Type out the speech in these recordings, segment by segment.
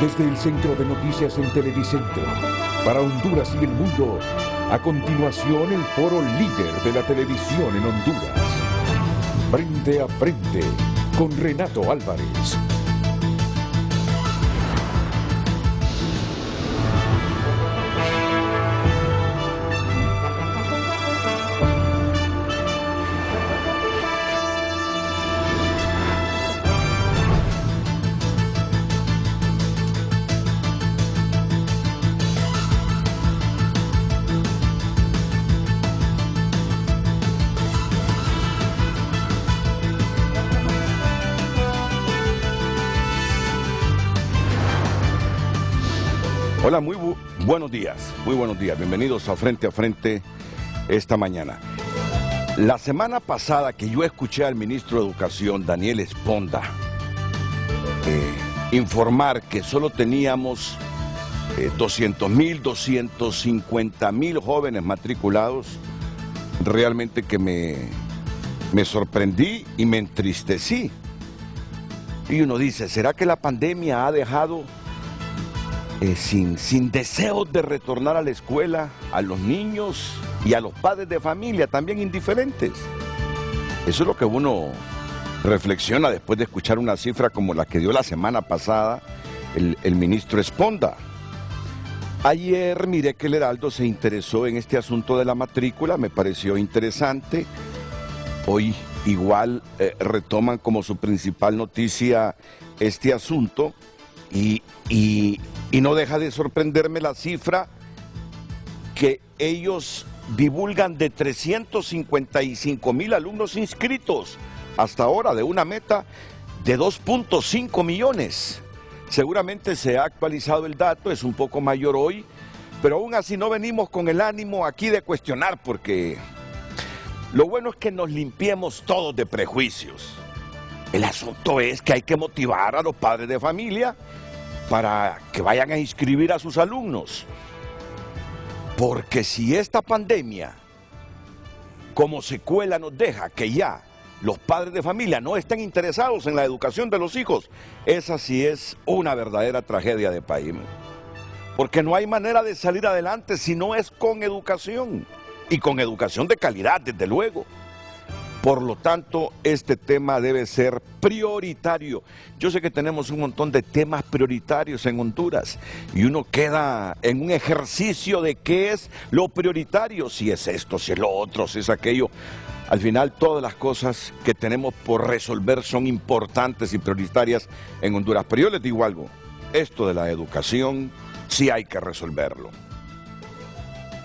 Desde el Centro de Noticias en Televicentro, para Honduras y el mundo, a continuación el foro líder de la televisión en Honduras. Frente a frente con Renato Álvarez. Hola, muy buenos días, bienvenidos a Frente esta mañana. La semana pasada que yo escuché al ministro de Educación, Daniel Esponda, informar que solo teníamos 200.000, 250.000 jóvenes matriculados, realmente que me sorprendí y me entristecí. Y uno dice, ¿será que la pandemia ha dejado sin deseos de retornar a la escuela a los niños y a los padres de familia también indiferentes? Eso es lo que uno reflexiona después de escuchar una cifra como la que dio la semana pasada el ministro Esponda. Ayer miré que el Heraldo se interesó en este asunto de la matrícula, me pareció interesante. Hoy igual retoman como su principal noticia este asunto. Y no deja de sorprenderme la cifra que ellos divulgan de 355.000 alumnos inscritos hasta ahora, de una meta de 2.5 millones. Seguramente se ha actualizado el dato, es un poco mayor hoy, pero aún así no venimos con el ánimo aquí de cuestionar, porque lo bueno es que nos limpiemos todos de prejuicios. El asunto es que hay que motivar a los padres de familia para que vayan a inscribir a sus alumnos. Porque si esta pandemia como secuela nos deja que ya los padres de familia no están interesados en la educación de los hijos, esa sí es una verdadera tragedia de país. Porque no hay manera de salir adelante si no es con educación, y con educación de calidad, desde luego. Por lo tanto, este tema debe ser prioritario. Yo sé que tenemos un montón de temas prioritarios en Honduras y uno queda en un ejercicio de qué es lo prioritario, si es esto, si es lo otro, si es aquello. Al final, todas las cosas que tenemos por resolver son importantes y prioritarias en Honduras. Pero yo les digo algo, esto de la educación sí hay que resolverlo.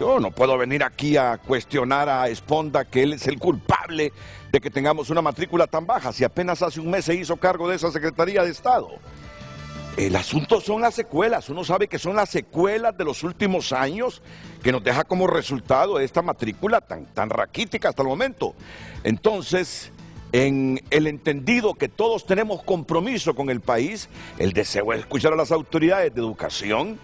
Yo no puedo venir aquí a cuestionar a Esponda que él es el culpable de que tengamos una matrícula tan baja, si apenas hace un mes se hizo cargo de esa Secretaría de Estado. El asunto son las secuelas, uno sabe que son las secuelas de los últimos años que nos deja como resultado esta matrícula tan raquítica hasta el momento. Entonces, en el entendido que todos tenemos compromiso con el país, el deseo es escuchar a las autoridades de educación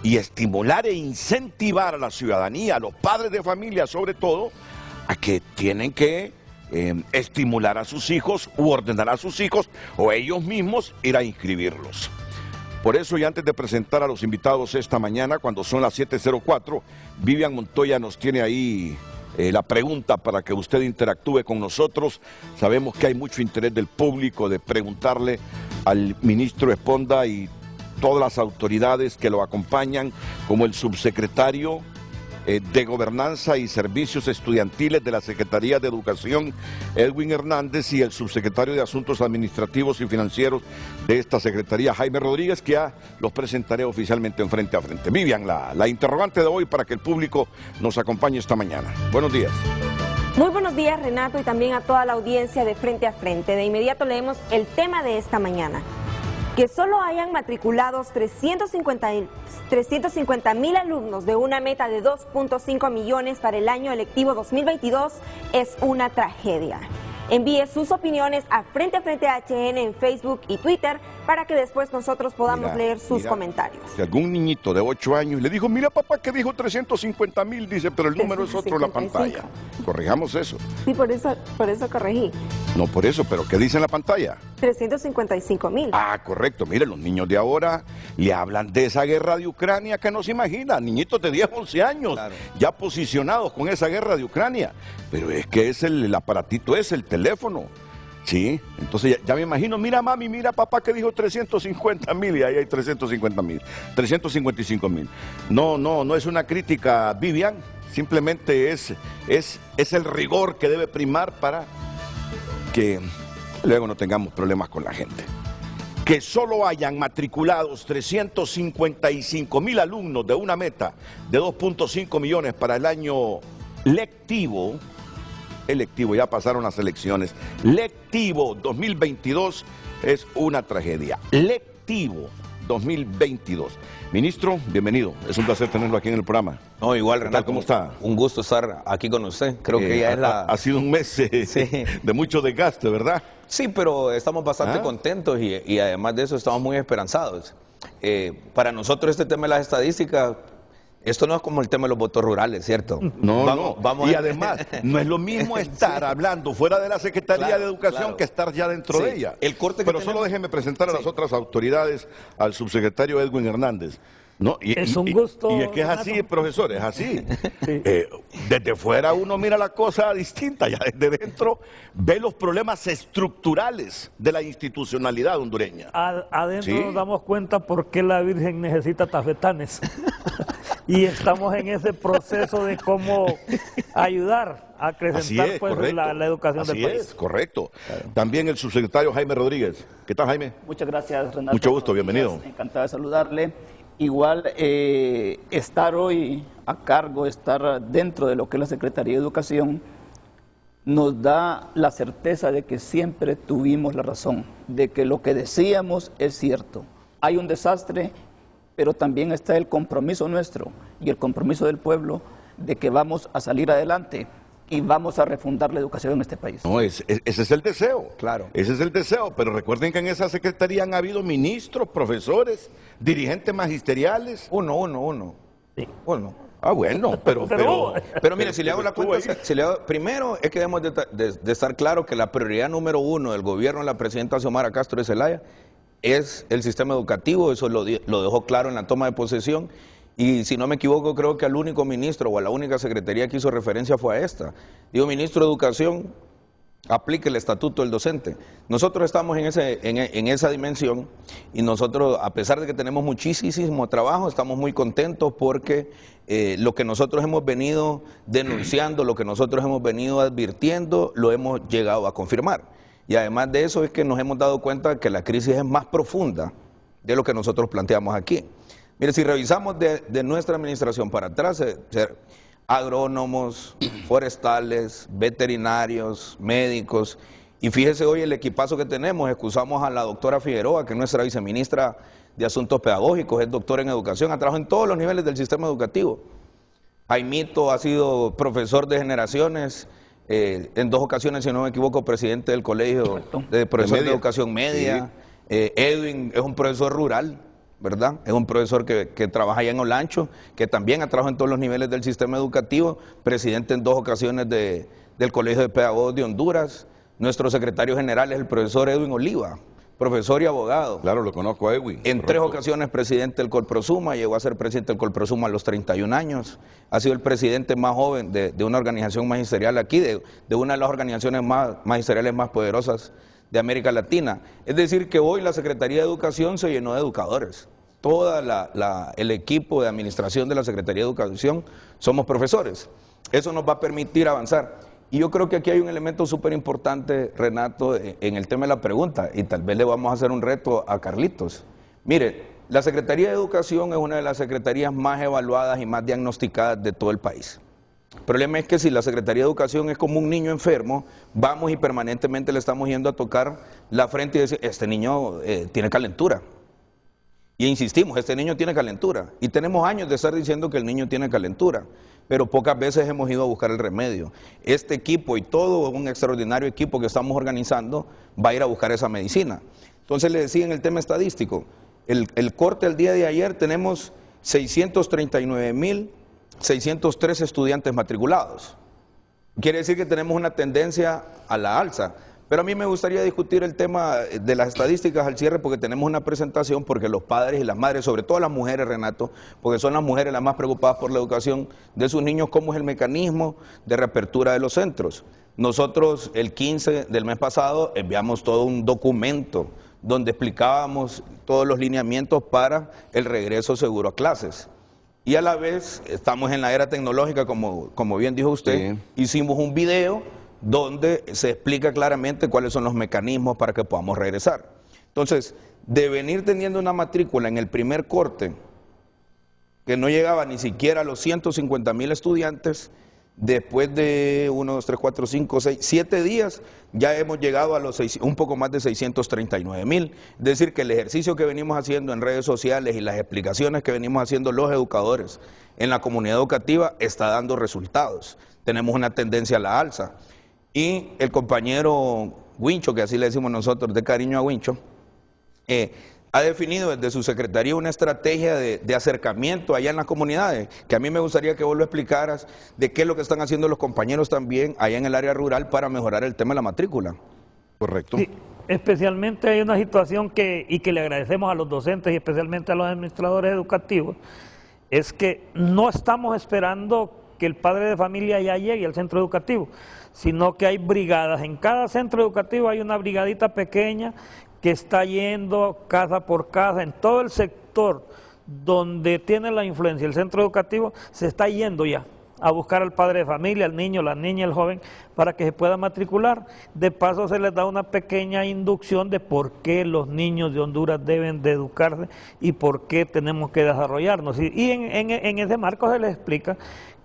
y estimular e incentivar a la ciudadanía, a los padres de familia sobre todo, a que tienen que estimular a sus hijos u ordenar a sus hijos o ellos mismos ir a inscribirlos. Por eso, y antes de presentar a los invitados esta mañana, cuando son las 7:04, Vivian Montoya nos tiene ahí la pregunta para que usted interactúe con nosotros. Sabemos que hay mucho interés del público de preguntarle al ministro Esponda y todas las autoridades que lo acompañan, como el subsecretario de Gobernanza y Servicios Estudiantiles de la Secretaría de Educación, Edwin Hernández, y el subsecretario de Asuntos Administrativos y Financieros de esta Secretaría, Jaime Rodríguez, que ya los presentaré oficialmente en Frente a Frente. Vivian, la interrogante de hoy para que el público nos acompañe esta mañana. Buenos días. Muy buenos días, Renato, y también a toda la audiencia de Frente a Frente. De inmediato leemos el tema de esta mañana. Que solo hayan matriculados 350.000 alumnos de una meta de 2.5 millones para el año electivo 2022 es una tragedia. Envíe sus opiniones a Frente HN en Facebook y Twitter para que después nosotros podamos leer sus comentarios. Si algún niñito de 8 años le dijo, mira papá que dijo 350,000, dice, pero el número es otro en la pantalla. Corrijamos eso. Sí, por eso corregí. No por eso, pero ¿qué dice en la pantalla? 355,000. Ah, correcto. Miren, los niños de ahora le hablan de esa guerra de Ucrania que no se imagina. Niñitos de 10, 11 años, ya posicionados con esa guerra de Ucrania. Pero es que es el aparatito, es el teléfono. Sí, entonces ya me imagino, mira mami, mira papá que dijo 350,000 y ahí hay 350,000, 355,000. No es una crítica, Vivian, simplemente es el rigor que debe primar para que luego no tengamos problemas con la gente. Que solo hayan matriculados 355,000 alumnos de una meta de 2.5 millones para el año lectivo, ya pasaron las elecciones, lectivo 2022 es una tragedia, lectivo 2022. Ministro, bienvenido, es un placer tenerlo aquí en el programa. No, igual, Renato, ¿cómo está? Un gusto estar aquí con usted, creo que ya es Ha sido un mes de mucho desgaste, ¿verdad? Sí, pero estamos bastante contentos y además de eso estamos muy esperanzados. Para nosotros este tema de las estadísticas, esto no es como el tema de los votos rurales, ¿cierto? Vamos y además, no es lo mismo estar hablando fuera de la Secretaría de Educación que estar ya dentro de ella. Pero solo déjeme presentar a las otras autoridades, al subsecretario Edwin Hernández. No, es un gusto. Y es que es así, profesor, es así. Sí. Desde fuera uno mira la cosa distinta, ya desde dentro ve los problemas estructurales de la institucionalidad hondureña. Adentro nos damos cuenta por qué la Virgen necesita tafetanes. Y estamos en ese proceso de cómo ayudar a acrecentar la educación del país. Así es, correcto. Claro. También el subsecretario Jaime Rodríguez. ¿Qué tal, Jaime? Muchas gracias, Renato. Mucho gusto, bienvenido. Encantado de saludarle. Igual estar hoy a cargo, estar dentro de lo que es la Secretaría de Educación, nos da la certeza de que siempre tuvimos la razón, de que lo que decíamos es cierto. Hay un desastre, pero también está el compromiso nuestro y el compromiso del pueblo de que vamos a salir adelante y vamos a refundar la educación en este país. No, ese es el deseo. Claro. Ese es el deseo, pero recuerden que en esa secretaría han habido ministros, profesores, dirigentes magisteriales. Uno. Sí. Uno. Ah, bueno, pero mire, si le hago la cuenta, primero es que debemos de estar claro que la prioridad número 1 del gobierno de la presidenta Xiomara Castro de Zelaya es el sistema educativo, eso lo dejó claro en la toma de posesión. Y si no me equivoco, creo que al único ministro o a la única secretaría que hizo referencia fue a esta. Digo, ministro de Educación, aplique el estatuto del docente. Nosotros estamos en esa dimensión y nosotros, a pesar de que tenemos muchísimo trabajo, estamos muy contentos porque lo que nosotros hemos venido denunciando, lo que nosotros hemos venido advirtiendo, lo hemos llegado a confirmar. Y además de eso es que nos hemos dado cuenta que la crisis es más profunda de lo que nosotros planteamos aquí. Mire, si revisamos de nuestra administración para atrás, agrónomos, forestales, veterinarios, médicos, y fíjese hoy el equipazo que tenemos, excusamos a la doctora Figueroa, que es nuestra viceministra de Asuntos Pedagógicos, es doctora en educación, ha trabajado en todos los niveles del sistema educativo. Jaimito ha sido profesor de generaciones, en 2 ocasiones, si no me equivoco, presidente del colegio de profesores de educación media. Sí. Edwin es un profesor rural, ¿verdad? Es un profesor que trabaja allá en Olancho, que también ha trabajado en todos los niveles del sistema educativo, presidente en 2 ocasiones del Colegio de Pedagogos de Honduras. Nuestro secretario general es el profesor Edwin Oliva, profesor y abogado. Claro, lo conozco a Edwin. En 3 ocasiones presidente del Colprosuma, llegó a ser presidente del Colprosuma a los 31 años. Ha sido el presidente más joven de una organización magisterial aquí, de una de las organizaciones magisteriales más poderosas de América Latina. Es decir, que hoy la Secretaría de Educación se llenó de educadores. Todo el equipo de administración de la Secretaría de Educación somos profesores. Eso nos va a permitir avanzar. Y yo creo que aquí hay un elemento súper importante, Renato, en el tema de la pregunta, y tal vez le vamos a hacer un reto a Carlitos. Mire, la Secretaría de Educación es una de las secretarías más evaluadas y más diagnosticadas de todo el país. El problema es que si la Secretaría de Educación es como un niño enfermo, vamos y permanentemente le estamos yendo a tocar la frente y decir, este niño tiene calentura. Y insistimos, este niño tiene calentura. Y tenemos años de estar diciendo que el niño tiene calentura. pero pocas veces hemos ido a buscar el remedio. Este equipo y todo un extraordinario equipo que estamos organizando va a ir a buscar esa medicina. Entonces le decía en el tema estadístico, el corte al día de ayer tenemos 639.603 estudiantes matriculados. Quiere decir que tenemos una tendencia a la alza. Pero a mí me gustaría discutir el tema de las estadísticas al cierre porque tenemos una presentación, porque los padres y las madres, sobre todo las mujeres, Renato, porque son las mujeres las más preocupadas por la educación de sus niños, cómo es el mecanismo de reapertura de los centros. Nosotros el 15 del mes pasado enviamos todo un documento donde explicábamos todos los lineamientos para el regreso seguro a clases. Y a la vez estamos en la era tecnológica, como bien dijo usted, sí. Hicimos un video donde se explica claramente cuáles son los mecanismos para que podamos regresar. Entonces, de venir teniendo una matrícula en el primer corte, que no llegaba ni siquiera a los 150.000 estudiantes, después de 1, 2, 3, 4, 5, 6, 7 días, ya hemos llegado a los un poco más de 639.000. Es decir, que el ejercicio que venimos haciendo en redes sociales y las explicaciones que venimos haciendo los educadores en la comunidad educativa está dando resultados. Tenemos una tendencia a la alza. Y el compañero Wincho, que así le decimos nosotros de cariño a Wincho, ha definido desde su secretaría una estrategia de acercamiento allá en las comunidades, que a mí me gustaría que vos lo explicaras de qué es lo que están haciendo los compañeros también allá en el área rural para mejorar el tema de la matrícula. Correcto. Sí, especialmente hay una situación que le agradecemos a los docentes y especialmente a los administradores educativos, es que no estamos esperando que el padre de familia ya llegue al centro educativo, sino que hay brigadas. En cada centro educativo hay una brigadita pequeña que está yendo casa por casa, en todo el sector donde tiene la influencia el centro educativo, se está yendo ya a buscar al padre de familia, al niño, la niña, el joven, para que se pueda matricular. De paso se les da una pequeña inducción de por qué los niños de Honduras deben de educarse y por qué tenemos que desarrollarnos. Y en ese marco se les explica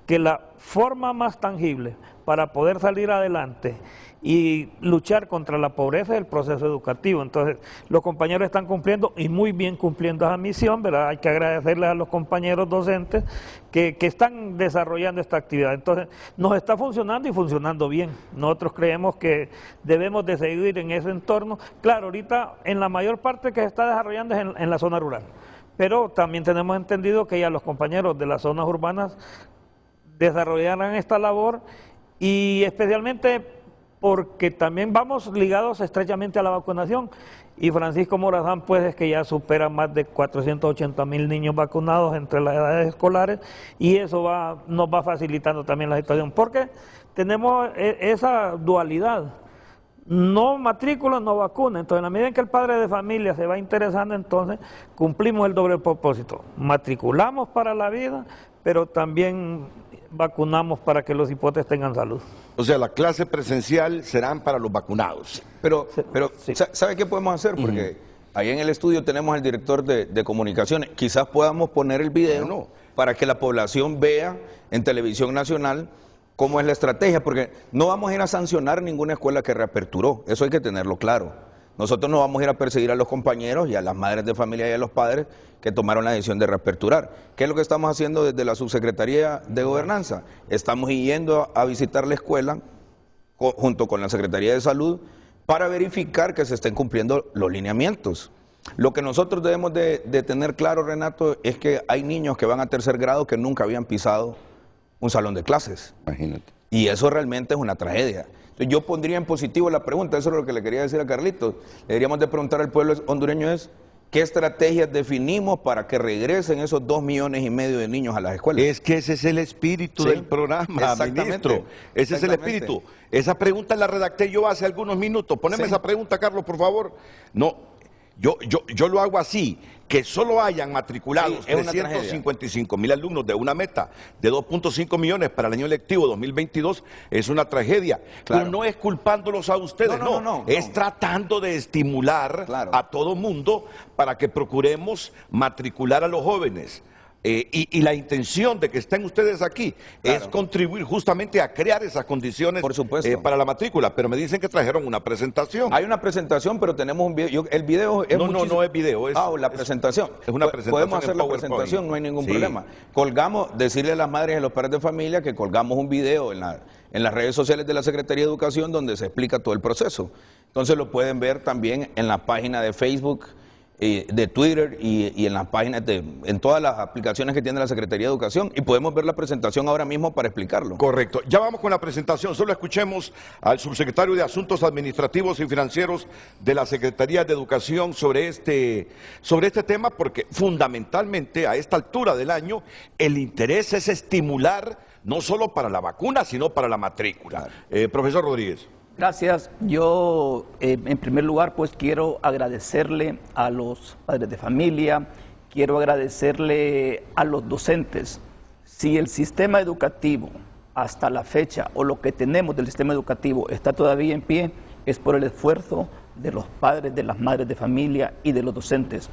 que la forma más tangible para poder salir adelante y luchar contra la pobreza es el proceso educativo. Entonces, los compañeros están cumpliendo y muy bien cumpliendo esa misión, ¿verdad? Hay que agradecerles a los compañeros docentes que están desarrollando esta actividad. Entonces, nos está funcionando y funcionando bien. Nosotros creemos que debemos de seguir en ese entorno. Claro, ahorita en la mayor parte que se está desarrollando es en la zona rural, pero también tenemos entendido que ya los compañeros de las zonas urbanas desarrollarán esta labor, y especialmente porque también vamos ligados estrechamente a la vacunación, y Francisco Morazán pues es que ya supera más de 480.000 niños vacunados entre las edades escolares, y eso nos va facilitando también la situación, porque tenemos esa dualidad, no matrícula, no vacuna. Entonces, en la medida en que el padre de familia se va interesando, entonces cumplimos el doble propósito, matriculamos para la vida, pero también vacunamos para que los hipotes tengan salud. O sea, la clase presencial serán para los vacunados. Pero sí. ¿Sabe qué podemos hacer? Porque ahí en el estudio tenemos al director de comunicaciones. Quizás podamos poner el video para que la población vea en televisión nacional cómo es la estrategia, porque no vamos a ir a sancionar ninguna escuela que reaperturó, eso hay que tenerlo claro. Nosotros no vamos a ir a perseguir a los compañeros y a las madres de familia y a los padres que tomaron la decisión de reaperturar. ¿Qué es lo que estamos haciendo desde la Subsecretaría de Gobernanza? Estamos yendo a visitar la escuela junto con la Secretaría de Salud para verificar que se estén cumpliendo los lineamientos. Lo que nosotros debemos de tener claro, Renato, es que hay niños que van a tercer grado que nunca habían pisado un salón de clases. Imagínate. Y eso realmente es una tragedia. Entonces, yo pondría en positivo la pregunta, eso es lo que le quería decir a Carlitos. Le deberíamos de preguntar al pueblo hondureño ¿qué estrategias definimos para que regresen esos 2,5 millones de niños a las escuelas? Es que ese es el espíritu del programa, ministro. Ese es el espíritu. Esa pregunta la redacté yo hace algunos minutos. Poneme esa pregunta, Carlos, por favor. No, yo lo hago así, que solo hayan matriculados 355.000 alumnos de una meta de 2.5 millones para el año lectivo 2022, es una tragedia. Claro. Pero no es culpándolos a ustedes, no. Es tratando de estimular a todo mundo para que procuremos matricular a los jóvenes. y la intención de que estén ustedes aquí es contribuir justamente a crear esas condiciones por supuesto, para la matrícula, pero me dicen que trajeron una presentación. Hay una presentación, pero tenemos un video. El video es no es video, es la presentación. Es una presentación. Podemos hacer la presentación, no hay ningún problema. Colgamos, decirle a las madres y a los padres de familia que colgamos un video en las redes sociales de la Secretaría de Educación donde se explica todo el proceso. Entonces lo pueden ver también en la página de Facebook, de Twitter y en las páginas, en todas las aplicaciones que tiene la Secretaría de Educación, y podemos ver la presentación ahora mismo para explicarlo. Correcto. Ya vamos con la presentación. Solo escuchemos al subsecretario de Asuntos Administrativos y Financieros de la Secretaría de Educación sobre este tema, porque fundamentalmente a esta altura del año el interés es estimular no solo para la vacuna, sino para la matrícula. Profesor Rodríguez. Gracias. Yo, en primer lugar, pues quiero agradecerle a los padres de familia, quiero agradecerle a los docentes. Si el sistema educativo hasta la fecha, o lo que tenemos del sistema educativo, está todavía en pie, es por el esfuerzo de los padres, de las madres de familia y de los docentes.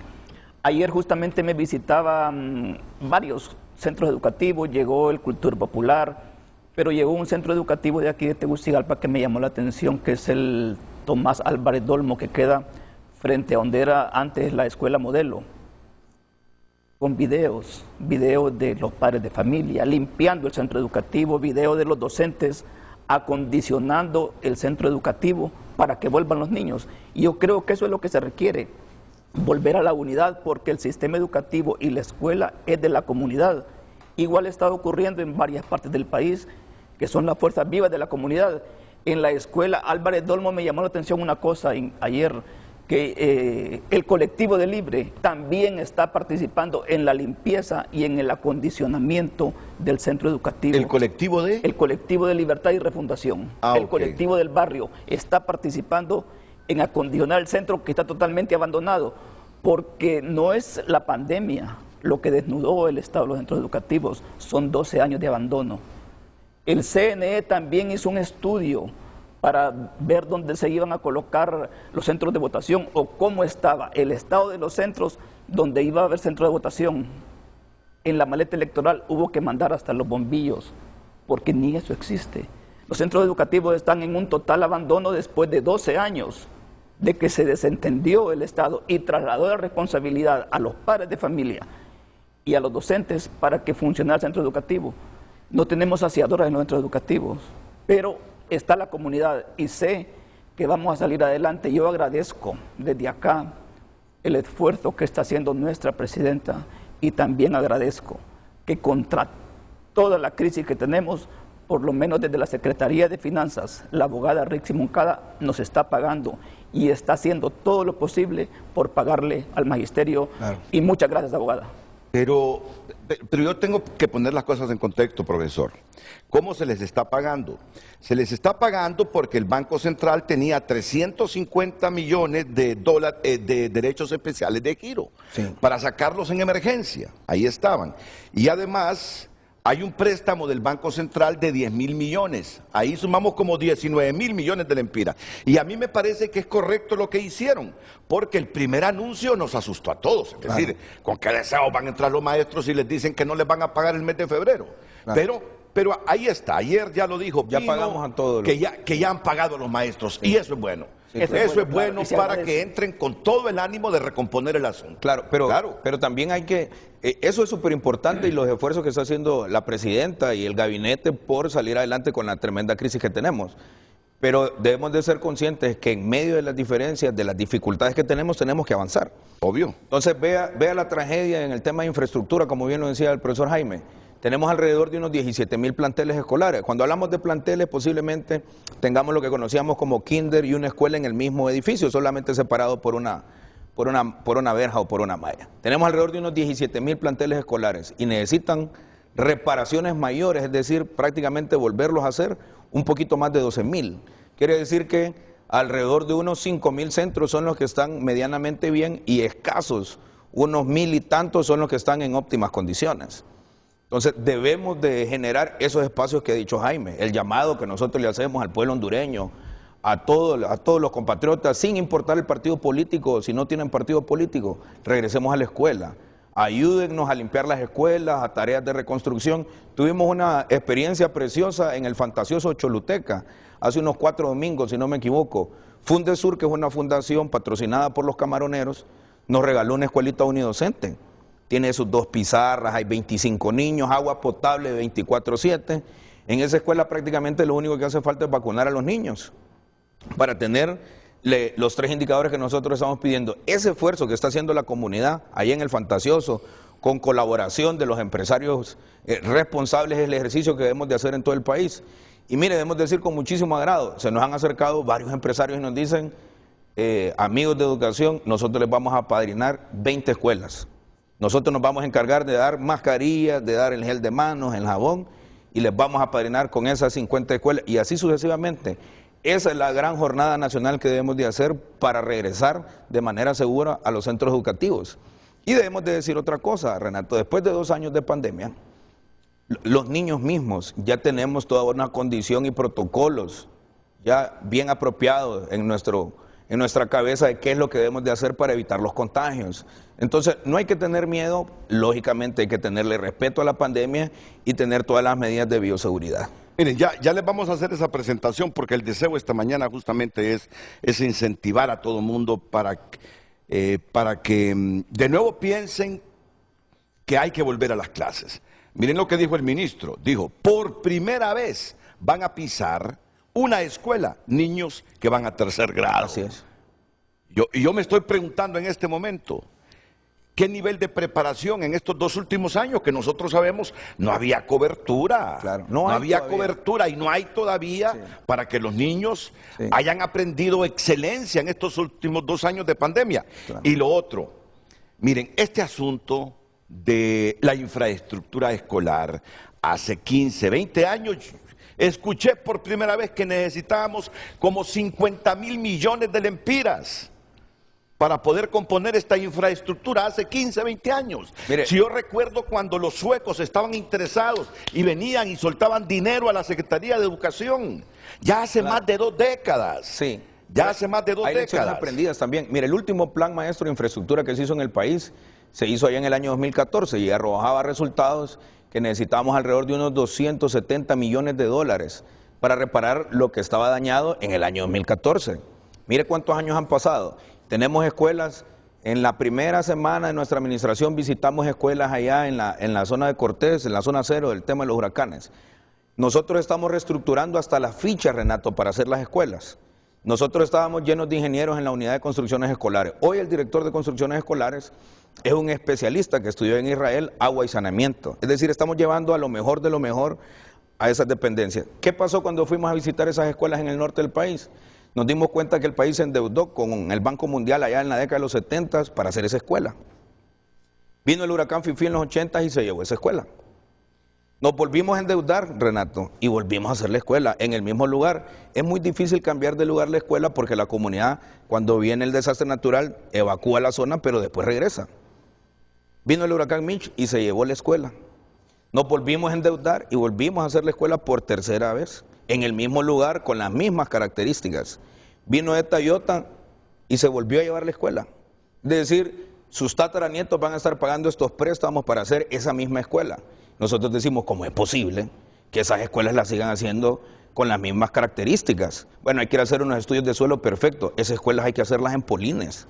Ayer justamente me visitaban varios centros educativos, llegó el Cultura Popular, pero llegó un centro educativo de aquí de Tegucigalpa que me llamó la atención, que es el Tomás Álvarez Dolmo, que queda frente a donde era antes la escuela modelo, con videos de los padres de familia, limpiando el centro educativo, videos de los docentes, acondicionando el centro educativo para que vuelvan los niños. Y yo creo que eso es lo que se requiere, volver a la unidad, porque el sistema educativo y la escuela es de la comunidad. Igual está ocurriendo en varias partes del país, que son las fuerzas vivas de la comunidad. En la escuela Álvarez Dolmo me llamó la atención una cosa ayer, que el colectivo de Libre también está participando en la limpieza y en el acondicionamiento del centro educativo. ¿El colectivo de? El colectivo de Libertad y Refundación. El colectivo del barrio está participando en acondicionar el centro que está totalmente abandonado, porque no es la pandemia lo que desnudó el estado de los centros educativos, son 12 años de abandono. El CNE también hizo un estudio para ver dónde se iban a colocar los centros de votación o cómo estaba el estado de los centros donde iba a haber centro de votación. En la maleta electoral hubo que mandar hasta los bombillos, porque ni eso existe. Los centros educativos están en un total abandono después de 12 años de que se desentendió el Estado y trasladó la responsabilidad a los padres de familia y a los docentes para que funcionara el centro educativo. No tenemos saciadoras en los centros educativos, pero está la comunidad y sé que vamos a salir adelante. Yo agradezco desde acá el esfuerzo que está haciendo nuestra presidenta y también agradezco que contra toda la crisis que tenemos, por lo menos desde la Secretaría de Finanzas, la abogada Rixi Moncada nos está pagando y está haciendo todo lo posible por pagarle al magisterio. Claro. Y muchas gracias, abogada. Pero yo tengo que poner las cosas en contexto, profesor. ¿Cómo se les está pagando? Se les está pagando porque el Banco Central tenía 350 millones de dólares de derechos especiales de giro para sacarlos en emergencia. Ahí estaban. Y además hay un préstamo del Banco Central de 10.000 millones. Ahí sumamos como 19.000 millones de lempiras. Y a mí me parece que es correcto lo que hicieron, porque el primer anuncio nos asustó a todos. Es decir, ¿con qué deseo van a entrar los maestros si les dicen que no les van a pagar el mes de febrero? Claro. Pero ahí está, ayer ya lo dijo Pino, ya pagamos a todos que ya han pagado los maestros, y eso es bueno. Sí, eso es bueno para que entren con todo el ánimo de recomponer el asunto. Claro, pero también hay que, eso es súper importante, y los esfuerzos que está haciendo la presidenta y el gabinete por salir adelante con la tremenda crisis que tenemos. Pero debemos de ser conscientes que en medio de las diferencias, de las dificultades que tenemos que avanzar. Obvio. Entonces vea la tragedia en el tema de infraestructura, como bien lo decía el profesor Jaime. Tenemos alrededor de unos 17.000 planteles escolares. Cuando hablamos de planteles, posiblemente tengamos lo que conocíamos como kinder y una escuela en el mismo edificio, solamente separado por una verja o por una malla. Tenemos alrededor de unos 17.000 planteles escolares y necesitan reparaciones mayores, es decir, prácticamente volverlos a hacer un poquito más de 12.000. Quiere decir que alrededor de unos 5.000 centros son los que están medianamente bien y escasos, unos 1.000 y tantos son los que están en óptimas condiciones. Entonces debemos de generar esos espacios que ha dicho Jaime, el llamado que nosotros le hacemos al pueblo hondureño, a todos los compatriotas, sin importar el partido político, si no tienen partido político, regresemos a la escuela, ayúdennos a limpiar las escuelas, a tareas de reconstrucción. Tuvimos una experiencia preciosa en el fantasioso Choluteca, hace unos 4 domingos, si no me equivoco. Fundesur, que es una fundación patrocinada por los camaroneros, nos regaló una escuelita unidocente. Tiene sus 2 pizarras, hay 25 niños, agua potable 24/7. En esa escuela prácticamente lo único que hace falta es vacunar a los niños para tener los 3 indicadores que nosotros estamos pidiendo. Ese esfuerzo que está haciendo la comunidad ahí en el fantasioso, con colaboración de los empresarios responsables, es el ejercicio que debemos de hacer en todo el país. Y mire, debemos decir con muchísimo agrado, se nos han acercado varios empresarios y nos dicen, amigos de educación, nosotros les vamos a apadrinar 20 escuelas. Nosotros nos vamos a encargar de dar mascarillas, de dar el gel de manos, el jabón, y les vamos a apadrinar con esas 50 escuelas, y así sucesivamente. Esa es la gran jornada nacional que debemos de hacer para regresar de manera segura a los centros educativos. Y debemos de decir otra cosa, Renato, después de 2 años de pandemia, los niños mismos ya tenemos toda una condición y protocolos ya bien apropiados en nuestra cabeza de qué es lo que debemos de hacer para evitar los contagios. Entonces, no hay que tener miedo, lógicamente hay que tenerle respeto a la pandemia y tener todas las medidas de bioseguridad. Miren, ya les vamos a hacer esa presentación porque el deseo esta mañana justamente es incentivar a todo el mundo para que de nuevo piensen que hay que volver a las clases. Miren lo que dijo el ministro, dijo, por primera vez van a pisar una escuela niños que van a 3er grado. Así es. Yo me estoy preguntando en este momento, ¿qué nivel de preparación en estos 2 últimos años que nosotros sabemos no había cobertura? Claro, no había cobertura y no hay todavía para que los niños hayan aprendido excelencia en estos últimos 2 años de pandemia. Claro. Y lo otro, miren, este asunto de la infraestructura escolar, hace 15, 20 años, escuché por primera vez que necesitábamos como 50.000 millones de lempiras para poder componer esta infraestructura hace 15, 20 años. Mire, si yo recuerdo cuando los suecos estaban interesados y venían y soltaban dinero a la Secretaría de Educación, ya hace más de 2 décadas. Sí. Ya hace más de 2 décadas. Hay lecciones aprendidas también. Mire, el último plan maestro de infraestructura que se hizo en el país, se hizo allá en el año 2014 y arrojaba resultados que necesitábamos alrededor de unos 270 millones de dólares para reparar lo que estaba dañado en el año 2014. Mire cuántos años han pasado. Tenemos escuelas, en la primera semana de nuestra administración visitamos escuelas allá en la zona de Cortés, en la zona 0 del tema de los huracanes. Nosotros estamos reestructurando hasta las fichas, Renato, para hacer las escuelas. Nosotros estábamos llenos de ingenieros en la unidad de construcciones escolares. Hoy el director de construcciones escolares es un especialista que estudió en Israel agua y saneamiento. Es decir, estamos llevando a lo mejor de lo mejor a esas dependencias. ¿Qué pasó cuando fuimos a visitar esas escuelas en el norte del país? Nos dimos cuenta que el país se endeudó con el Banco Mundial allá en la década de los 70 para hacer esa escuela. Vino el huracán Fifi en los 80 y se llevó esa escuela. Nos volvimos a endeudar, Renato, y volvimos a hacer la escuela en el mismo lugar. Es muy difícil cambiar de lugar la escuela porque la comunidad, cuando viene el desastre natural, evacúa la zona, pero después regresa. Vino el huracán Mitch y se llevó la escuela. Nos volvimos a endeudar y volvimos a hacer la escuela por 3.ª vez, en el mismo lugar, con las mismas características. Vino Eta Iota y se volvió a llevar la escuela. Es decir, sus tataranietos van a estar pagando estos préstamos para hacer esa misma escuela. Nosotros decimos, ¿cómo es posible que esas escuelas las sigan haciendo con las mismas características? Bueno, hay que hacer unos estudios de suelo perfectos. Esas escuelas hay que hacerlas en polines,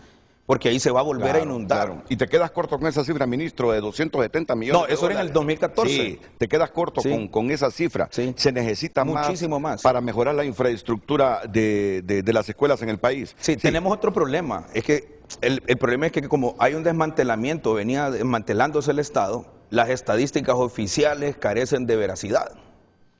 porque ahí se va a volver a inundar. Claro. Y te quedas corto con esa cifra, ministro, de 270 millones. No, eso era en el 2014. Sí, te quedas corto con esa cifra. Sí. Se necesita muchísimo más para mejorar la infraestructura de las escuelas en el país. Sí, tenemos otro problema. Es que el problema es que como hay un desmantelamiento, venía desmantelándose el Estado, las estadísticas oficiales carecen de veracidad.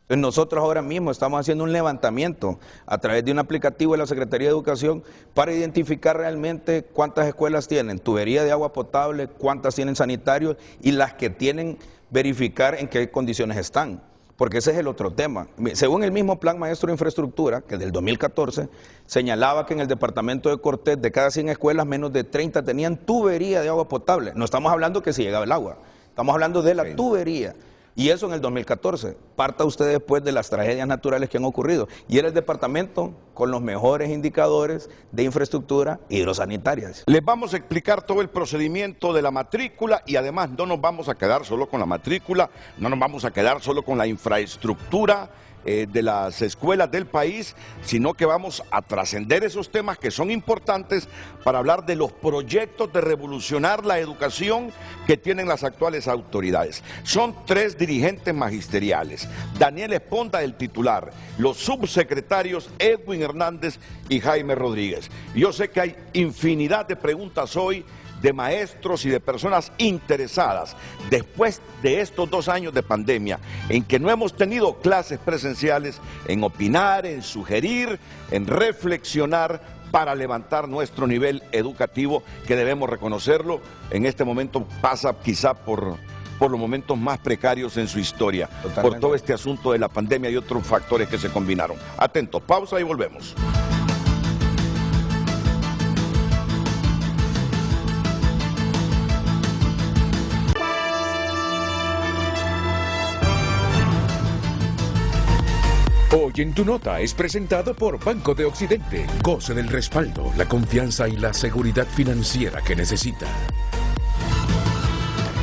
Entonces nosotros ahora mismo estamos haciendo un levantamiento a través de un aplicativo de la Secretaría de Educación para identificar realmente cuántas escuelas tienen tubería de agua potable, cuántas tienen sanitarios y las que tienen verificar en qué condiciones están. Porque ese es el otro tema. Según el mismo Plan Maestro de Infraestructura, que del 2014, señalaba que en el departamento de Cortés, de cada 100 escuelas, menos de 30 tenían tubería de agua potable. No estamos hablando que si llegaba el agua, estamos hablando de la tubería. Y eso en el 2014. Parta usted después de las tragedias naturales que han ocurrido. Y era el departamento con los mejores indicadores de infraestructura hidrosanitaria. Les vamos a explicar todo el procedimiento de la matrícula y además no nos vamos a quedar solo con la matrícula, no nos vamos a quedar solo con la infraestructura de las escuelas del país, sino que vamos a trascender esos temas que son importantes para hablar de los proyectos de revolucionar la educación que tienen las actuales autoridades. Son 3 dirigentes magisteriales: Daniel Esponda, el titular, los subsecretarios Edwin Hernández y Jaime Rodríguez. Yo sé que hay infinidad de preguntas hoy de maestros y de personas interesadas después de estos 2 años de pandemia en que no hemos tenido clases presenciales, en opinar, en sugerir, en reflexionar para levantar nuestro nivel educativo, que debemos reconocerlo, en este momento pasa quizá por los momentos más precarios en su historia. Totalmente. Por todo este asunto de la pandemia y otros factores que se combinaron. Atentos, pausa y volvemos. Hoy en Tu Nota es presentado por Banco de Occidente. Goce del respaldo, la confianza y la seguridad financiera que necesita.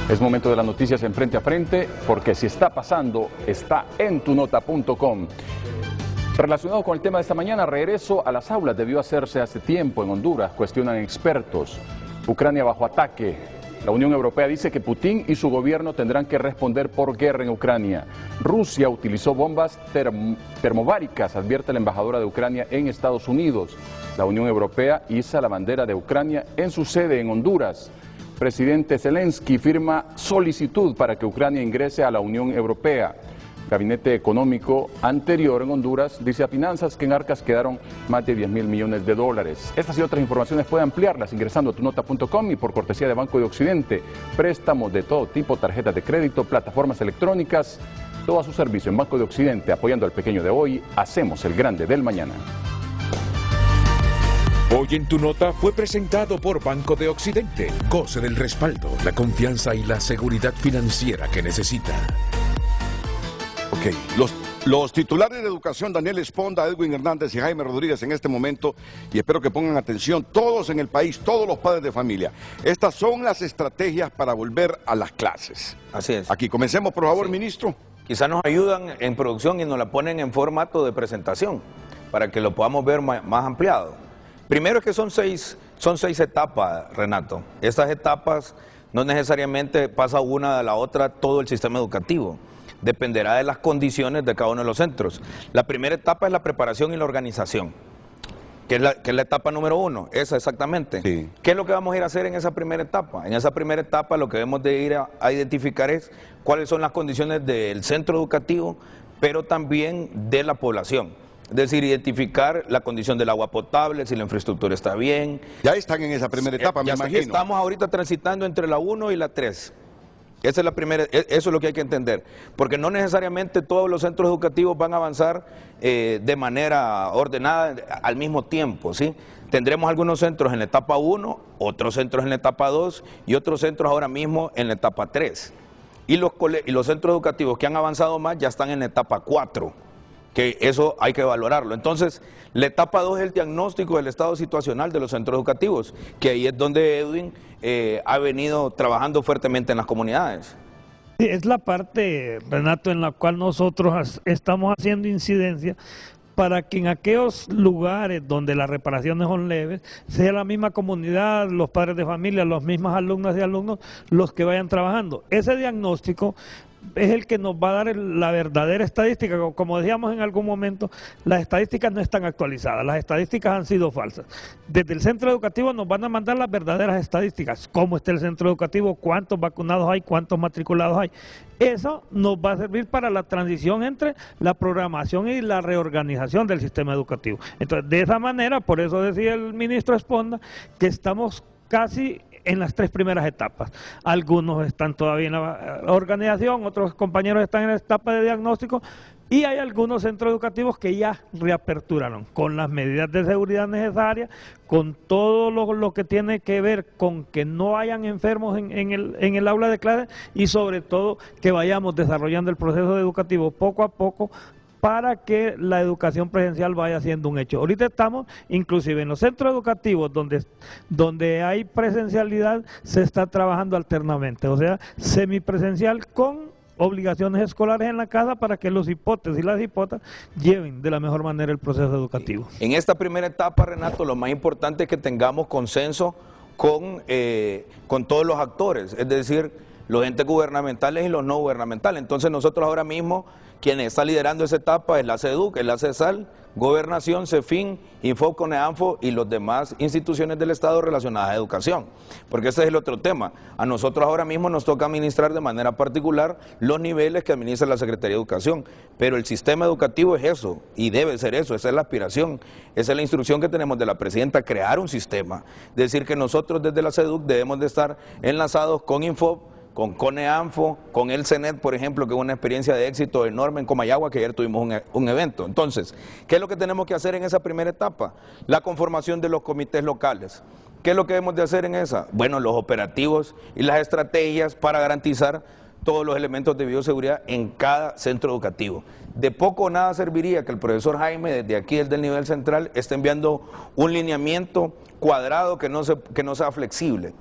Es momento de las noticias en Frente a Frente, porque si está pasando, está en tunota.com. Relacionado con el tema de esta mañana, regreso a las aulas debió hacerse hace tiempo en Honduras, cuestionan expertos. Ucrania bajo ataque. La Unión Europea dice que Putin y su gobierno tendrán que responder por guerra en Ucrania. Rusia utilizó bombas termobáricas, advierte la embajadora de Ucrania en Estados Unidos. La Unión Europea iza la bandera de Ucrania en su sede en Honduras. Presidente Zelensky firma solicitud para que Ucrania ingrese a la Unión Europea. Gabinete Económico anterior en Honduras dice a Finanzas que en arcas quedaron más de 10.000 millones de dólares. Estas y otras informaciones puede ampliarlas ingresando a tunota.com y por cortesía de Banco de Occidente. Préstamos de todo tipo, tarjetas de crédito, plataformas electrónicas, todo a su servicio en Banco de Occidente. Apoyando al pequeño de hoy, hacemos el grande del mañana. Hoy en Tu Nota fue presentado por Banco de Occidente. Goce del respaldo, la confianza y la seguridad financiera que necesita. Ok, los titulares de educación, Daniel Esponda, Edwin Hernández y Jaime Rodríguez en este momento, y espero que pongan atención todos en el país, todos los padres de familia. Estas son las estrategias para volver a las clases. Así es. Aquí, comencemos por favor, sí. Ministro. Quizás nos ayudan en producción y nos la ponen en formato de presentación, para que lo podamos ver más ampliado. Primero es que son seis etapas, Renato. Estas etapas no necesariamente pasa una de la otra todo el sistema educativo. Dependerá de las condiciones de cada uno de los centros. La primera etapa es la preparación y la organización, que es la etapa número 1, esa exactamente. Sí. ¿Qué es lo que vamos a ir a hacer en esa primera etapa? En esa primera etapa lo que debemos de ir a identificar es cuáles son las condiciones del centro educativo, pero también de la población. Es decir, identificar la condición del agua potable, si la infraestructura está bien. Ya están en esa primera etapa, me imagino. Estamos ahorita transitando entre la 1 y la 3. Esa es la primera, eso es lo que hay que entender, porque no necesariamente todos los centros educativos van a avanzar de manera ordenada al mismo tiempo, ¿sí? Tendremos algunos centros en la etapa 1, otros centros en la etapa 2 y otros centros ahora mismo en la etapa 3. Y los centros educativos que han avanzado más ya están en la etapa 4, que eso hay que valorarlo. Entonces, la etapa 2 es el diagnóstico del estado situacional de los centros educativos, que ahí es donde Edwin ha venido trabajando fuertemente en las comunidades. Sí, es la parte, Renato, en la cual nosotros estamos haciendo incidencia para que en aquellos lugares donde las reparaciones son leves, sea la misma comunidad, los padres de familia, los mismos alumnas y alumnos, los que vayan trabajando. Ese diagnóstico es el que nos va a dar la verdadera estadística. Como decíamos en algún momento, las estadísticas no están actualizadas, las estadísticas han sido falsas. Desde el centro educativo nos van a mandar las verdaderas estadísticas, cómo está el centro educativo, cuántos vacunados hay, cuántos matriculados hay. Eso nos va a servir para la transición entre la programación y la reorganización del sistema educativo. Entonces, de esa manera, por eso decía el ministro Esponda, que estamos casi en las 3 primeras etapas. Algunos están todavía en la organización, otros compañeros están en la etapa de diagnóstico y hay algunos centros educativos que ya reaperturaron con las medidas de seguridad necesarias, con todo lo que tiene que ver con que no hayan enfermos en el aula de clase y sobre todo que vayamos desarrollando el proceso educativo poco a poco para que la educación presencial vaya siendo un hecho. Ahorita estamos, inclusive en los centros educativos donde hay presencialidad, se está trabajando alternamente, o sea, semipresencial con obligaciones escolares en la casa para que los hipotes y las hipotas lleven de la mejor manera el proceso educativo. En esta primera etapa, Renato, lo más importante es que tengamos consenso con todos los actores, es decir, los entes gubernamentales y los no gubernamentales. Entonces nosotros ahora mismo, quien está liderando esa etapa es la CEDUC, es la CESAL, Gobernación, CEFIN, Info, CONEANFO y los demás instituciones del Estado relacionadas a educación. Porque ese es el otro tema. A nosotros ahora mismo nos toca administrar de manera particular los niveles que administra la Secretaría de Educación. Pero el sistema educativo es eso, y debe ser eso, esa es la aspiración, esa es la instrucción que tenemos de la Presidenta, crear un sistema. Decir que nosotros desde la CEDUC debemos de estar enlazados con Info, con CONEANFO, con el CENET, por ejemplo, que es una experiencia de éxito enorme en Comayagua, que ayer tuvimos un evento. Entonces, ¿qué es lo que tenemos que hacer en esa primera etapa? La conformación de los comités locales. ¿Qué es lo que debemos de hacer en esa? Bueno, los operativos y las estrategias para garantizar todos los elementos de bioseguridad en cada centro educativo. De poco o nada serviría que el profesor Jaime, desde aquí, desde el nivel central, esté enviando un lineamiento cuadrado que no sea flexible.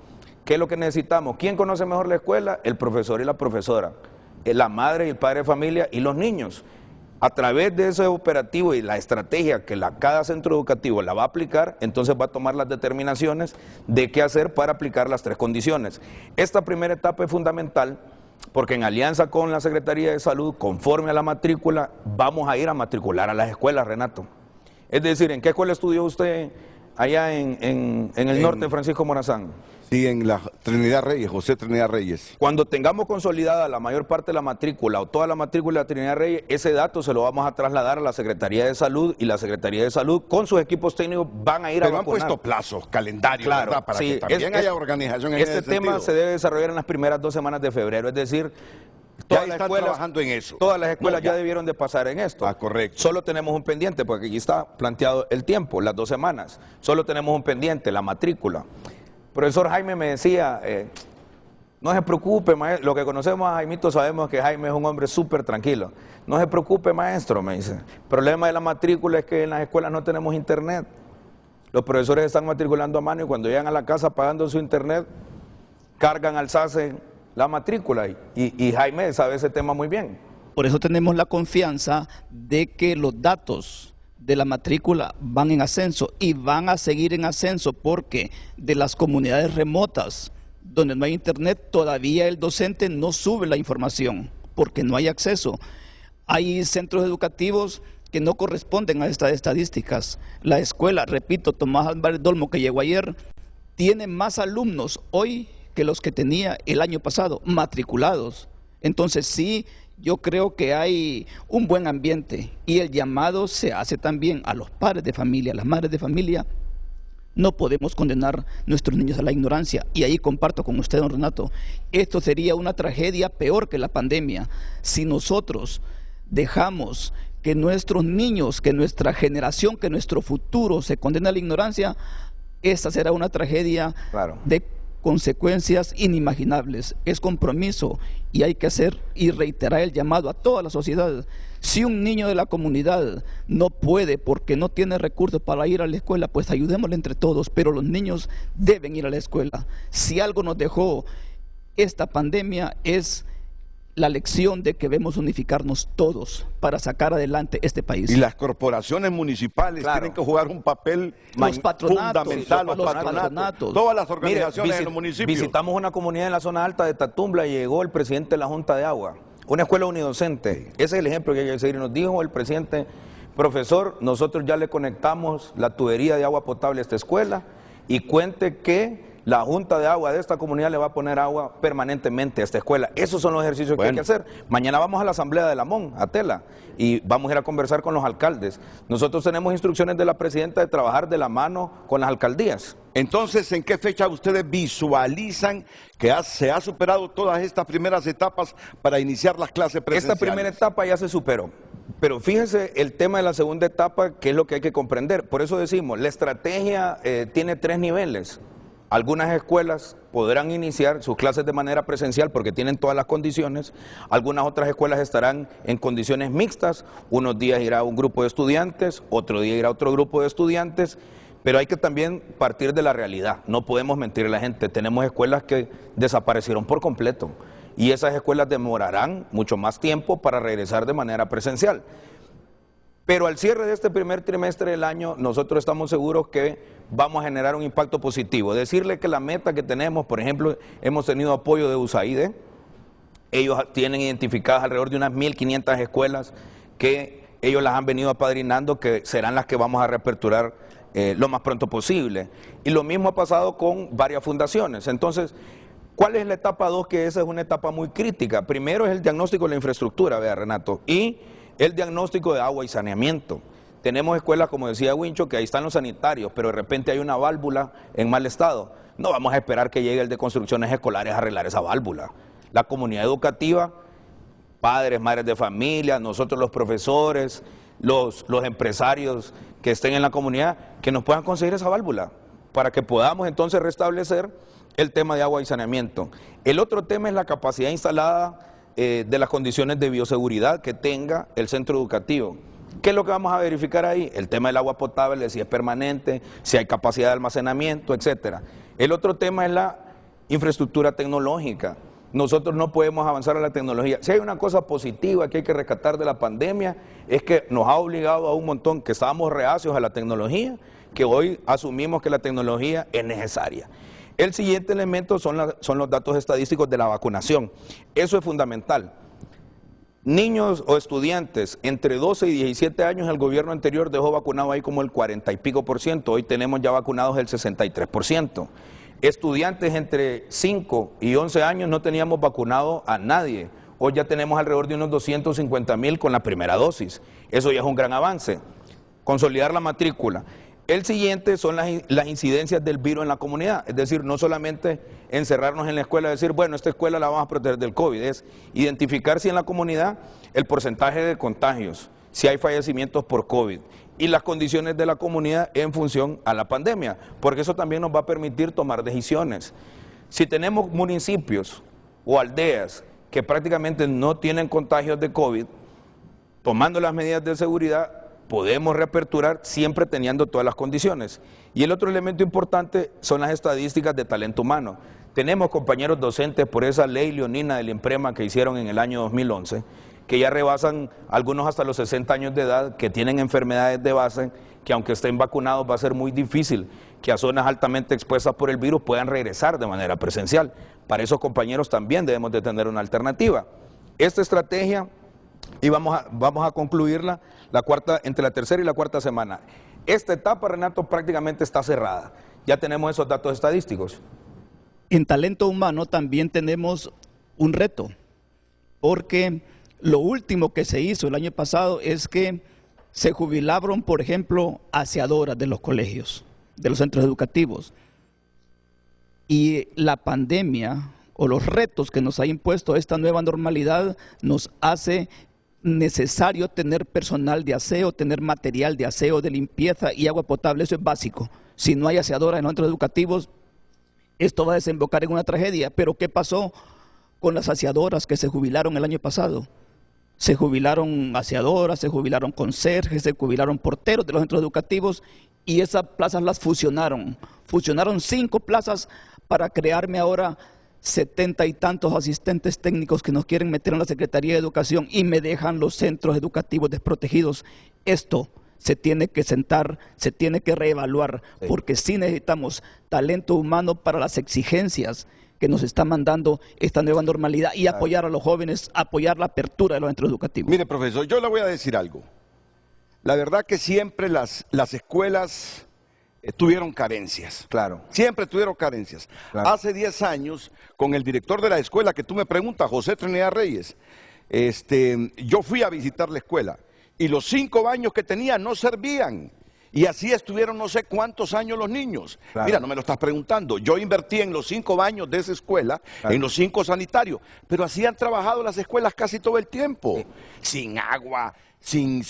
¿Qué es lo que necesitamos? ¿Quién conoce mejor la escuela? El profesor y la profesora, la madre y el padre de familia y los niños. A través de ese operativo y la estrategia que cada centro educativo la va a aplicar, entonces va a tomar las determinaciones de qué hacer para aplicar las tres condiciones. Esta primera etapa es fundamental porque en alianza con la Secretaría de Salud, conforme a la matrícula, vamos a ir a matricular a las escuelas, Renato. Es decir, ¿en qué escuela estudió usted allá en el norte, Francisco Morazán? Sí, en la Trinidad Reyes, José Trinidad Reyes. Cuando tengamos consolidada la mayor parte de la matrícula o toda la matrícula de Trinidad Reyes, ese dato se lo vamos a trasladar a la Secretaría de Salud y la Secretaría de Salud con sus equipos técnicos van a ir a vacunar. Pero han puesto plazos, calendarios, claro, ¿verdad? Para que también haya organización en ese sentido. Este tema se debe desarrollar en las primeras 2 semanas de febrero, es decir, todas las escuelas trabajando en eso. Todas las escuelas ya debieron de pasar en esto. Correcto. Solo tenemos un pendiente, porque aquí está planteado el tiempo, las 2 semanas. Solo tenemos un pendiente, la matrícula. Profesor Jaime me decía, no se preocupe, maestro, lo que conocemos a Jaimito sabemos que Jaime es un hombre súper tranquilo. No se preocupe, maestro, me dice. El problema de la matrícula es que en las escuelas no tenemos internet. Los profesores están matriculando a mano y cuando llegan a la casa pagando su internet, cargan al SACE la matrícula y Jaime sabe ese tema muy bien. Por eso tenemos la confianza de que los datos de la matrícula van en ascenso y van a seguir en ascenso porque de las comunidades remotas donde no hay internet todavía el docente no sube la información porque no hay acceso. Hay centros educativos que no corresponden a estas estadísticas. La escuela, repito, Tomás Álvarez Dolmo, que llegó ayer, tiene más alumnos hoy que los que tenía el año pasado, matriculados. Entonces sí, yo creo que hay un buen ambiente y el llamado se hace también a los padres de familia, a las madres de familia. No podemos condenar a nuestros niños a la ignorancia y ahí comparto con usted, don Renato, esto sería una tragedia peor que la pandemia si nosotros dejamos que nuestros niños, que nuestra generación, que nuestro futuro se condena a la ignorancia. Esta será una tragedia de consecuencias inimaginables. Es compromiso y hay que hacer y reiterar el llamado a toda la sociedad. Si un niño de la comunidad no puede porque no tiene recursos para ir a la escuela, pues ayudémosle entre todos, pero los niños deben ir a la escuela. Si algo nos dejó esta pandemia es la lección de que debemos unificarnos todos para sacar adelante este país. Y las corporaciones municipales tienen que jugar un papel fundamental, los patronatos, todas las organizaciones en los municipios. Visitamos una comunidad en la zona alta de Tatumbla y llegó el presidente de la Junta de Agua, una escuela unidocente. Ese es el ejemplo que hay que seguir. Nos dijo el presidente, profesor, nosotros ya le conectamos la tubería de agua potable a esta escuela y cuente que la Junta de Agua de esta comunidad le va a poner agua permanentemente a esta escuela. Esos son los ejercicios que hay que hacer. Mañana vamos a la Asamblea de Lamón, a Tela, y vamos a ir a conversar con los alcaldes. Nosotros tenemos instrucciones de la presidenta de trabajar de la mano con las alcaldías. Entonces, ¿en qué fecha ustedes visualizan que se ha superado todas estas primeras etapas para iniciar las clases presenciales? Esta primera etapa ya se superó. Pero fíjense el tema de la segunda etapa, que es lo que hay que comprender. Por eso decimos, la estrategia tiene 3 niveles. Algunas escuelas podrán iniciar sus clases de manera presencial porque tienen todas las condiciones. Algunas otras escuelas estarán en condiciones mixtas. Unos días irá un grupo de estudiantes, otro día irá otro grupo de estudiantes. Pero hay que también partir de la realidad. No podemos mentir a la gente. Tenemos escuelas que desaparecieron por completo. Y esas escuelas demorarán mucho más tiempo para regresar de manera presencial. Pero al cierre de este primer trimestre del año, nosotros estamos seguros que vamos a generar un impacto positivo. Decirle que la meta que tenemos, por ejemplo, hemos tenido apoyo de USAID. Ellos tienen identificadas alrededor de unas 1.500 escuelas que ellos las han venido apadrinando, que serán las que vamos a reaperturar lo más pronto posible. Y lo mismo ha pasado con varias fundaciones. Entonces, ¿cuál es la etapa 2? Que esa es una etapa muy crítica. Primero es el diagnóstico de la infraestructura, vea Renato, y el diagnóstico de agua y saneamiento. Tenemos escuelas, como decía Wincho, que ahí están los sanitarios, pero de repente hay una válvula en mal estado. No vamos a esperar que llegue el de construcciones escolares a arreglar esa válvula. La comunidad educativa, padres, madres de familia, nosotros los profesores, los empresarios que estén en la comunidad, que nos puedan conseguir esa válvula para que podamos entonces restablecer el tema de agua y saneamiento. El otro tema es la capacidad instalada de las condiciones de bioseguridad que tenga el centro educativo. ¿Qué es lo que vamos a verificar ahí? El tema del agua potable, si es permanente, si hay capacidad de almacenamiento, etcétera. El otro tema es la infraestructura tecnológica. Nosotros no podemos avanzar a la tecnología. Si hay una cosa positiva que hay que rescatar de la pandemia, es que nos ha obligado a un montón que estábamos reacios a la tecnología, que hoy asumimos que la tecnología es necesaria. El siguiente elemento son los datos estadísticos de la vacunación. Eso es fundamental. Niños o estudiantes entre 12 y 17 años, el gobierno anterior dejó vacunado ahí como el 40 y pico %, hoy tenemos ya vacunados el 63%. Estudiantes entre 5 y 11 años no teníamos vacunado a nadie. Hoy ya tenemos alrededor de unos 250,000 con la primera dosis. Eso ya es un gran avance. Consolidar la matrícula. El siguiente son las incidencias del virus en la comunidad. Es decir, no solamente encerrarnos en la escuela y decir, bueno, esta escuela la vamos a proteger del COVID. Es identificar si en la comunidad el porcentaje de contagios, si hay fallecimientos por COVID y las condiciones de la comunidad en función a la pandemia, porque eso también nos va a permitir tomar decisiones. Si tenemos municipios o aldeas que prácticamente no tienen contagios de COVID, tomando las medidas de seguridad, podemos reaperturar siempre teniendo todas las condiciones. Y el otro elemento importante son las estadísticas de talento humano. Tenemos compañeros docentes por esa ley leonina del INPREMA que hicieron en el año 2011, que ya rebasan algunos hasta los 60 años de edad, que tienen enfermedades de base, que aunque estén vacunados va a ser muy difícil que a zonas altamente expuestas por el virus puedan regresar de manera presencial. Para esos compañeros también debemos de tener una alternativa. Esta estrategia, y vamos a concluirla entre la tercera y la cuarta semana. Esta etapa, Renato, prácticamente está cerrada. Ya tenemos esos datos estadísticos. En talento humano también tenemos un reto, porque lo último que se hizo el año pasado es que se jubilaron, por ejemplo, aseadoras de los colegios, de los centros educativos. Y la pandemia o los retos que nos ha impuesto esta nueva normalidad nos hace necesario tener personal de aseo, tener material de aseo, de limpieza y agua potable. Eso es básico. Si no hay aseadoras en los centros educativos, esto va a desembocar en una tragedia. Pero ¿qué pasó con las aseadoras que se jubilaron el año pasado? Se jubilaron aseadoras, se jubilaron conserjes, se jubilaron porteros de los centros educativos y esas plazas las fusionaron. Fusionaron 5 plazas para crearme ahora 70 y tantos asistentes técnicos que nos quieren meter en la Secretaría de Educación y me dejan los centros educativos desprotegidos. Esto se tiene que sentar, se tiene que reevaluar, porque sí necesitamos talento humano para las exigencias que nos está mandando esta nueva normalidad y apoyar a los jóvenes, apoyar la apertura de los centros educativos. Mire, profesor, yo le voy a decir algo. La verdad que siempre las escuelas tuvieron carencias. Claro. Siempre tuvieron carencias. Claro. Hace 10 años, con el director de la escuela que tú me preguntas, José Trinidad Reyes, yo fui a visitar la escuela y los 5 baños que tenía no servían. Y así estuvieron no sé cuántos años los niños. Claro. Mira, no me lo estás preguntando. Yo invertí en los 5 baños de esa escuela, claro, en los 5 sanitarios, pero así han trabajado las escuelas casi todo el tiempo. Sí. Sin agua, sin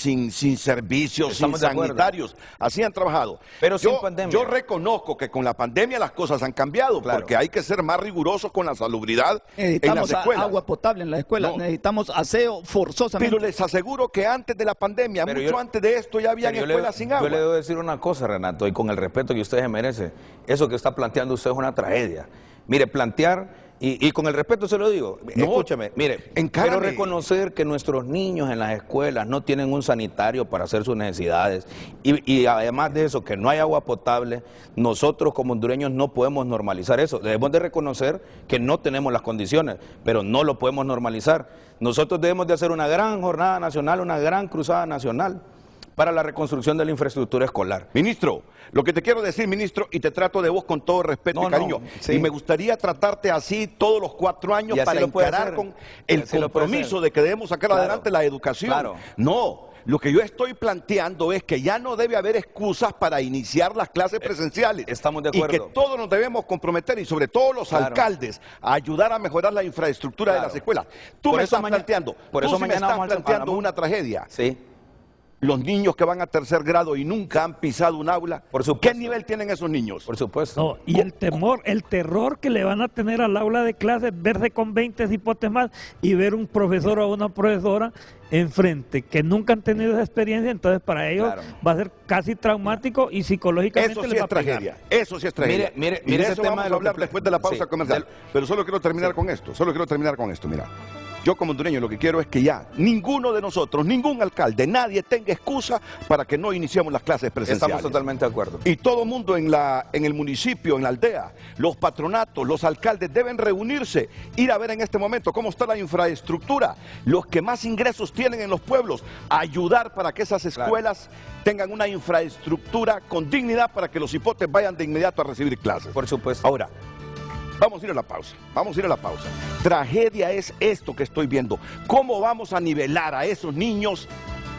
servicios, Estamos sin sanitarios. Así han trabajado. Pero sin pandemia. Yo reconozco que con la pandemia las cosas han cambiado, porque hay que ser más rigurosos con la salubridad en las escuelas. Agua potable en las escuelas, necesitamos aseo forzosamente. Pero les aseguro que antes de la pandemia, antes de esto, ya habían escuelas sin agua. Yo le debo decir una cosa, Renato, y con el respeto que usted se merece, eso que está planteando usted es una tragedia. Mire, plantear... Y con el respeto se lo digo, escúchame, mire, quiero reconocer que nuestros niños en las escuelas no tienen un sanitario para hacer sus necesidades y además de eso, que no hay agua potable, nosotros como hondureños no podemos normalizar eso. Debemos de reconocer que no tenemos las condiciones, pero no lo podemos normalizar. Nosotros debemos de hacer una gran jornada nacional, una gran cruzada nacional para la reconstrucción de la infraestructura escolar. Ministro, lo que te quiero decir, ministro, y te trato de vos con todo respeto y cariño, y me gustaría tratarte así todos los 4 años para encarar con el compromiso de que debemos sacar adelante la educación. No, lo que yo estoy planteando es que ya no debe haber excusas para iniciar las clases presenciales. Estamos de acuerdo. Y que todos nos debemos comprometer, y sobre todo los alcaldes, a ayudar a mejorar la infraestructura de las escuelas. Tú me estás planteando una tragedia. Sí. Los niños que van a 3er grado y nunca han pisado un aula, ¿qué nivel tienen esos niños? Por supuesto. No, y el temor, el terror que le van a tener al aula de clases, verse con 20 hipotes más y ver un profesor o una profesora enfrente, que nunca han tenido esa experiencia, entonces para ellos va a ser casi traumático y psicológicamente les va a pegar. Tragedia. Eso sí es tragedia. Mire y de ese eso tema vamos a hablar después de la pausa comercial. Pero solo quiero terminar con esto, mira. Yo como hondureño lo que quiero es que ya ninguno de nosotros, ningún alcalde, nadie tenga excusa para que no iniciemos las clases presenciales. Estamos totalmente de acuerdo. Y todo el mundo en el municipio, en la aldea, los patronatos, los alcaldes deben reunirse, ir a ver en este momento cómo está la infraestructura, los que más ingresos tienen en los pueblos, ayudar para que esas escuelas tengan una infraestructura con dignidad para que los hipotes vayan de inmediato a recibir clases. Por supuesto. Ahora, vamos a ir a la pausa. Tragedia es esto que estoy viendo. ¿Cómo vamos a nivelar a esos niños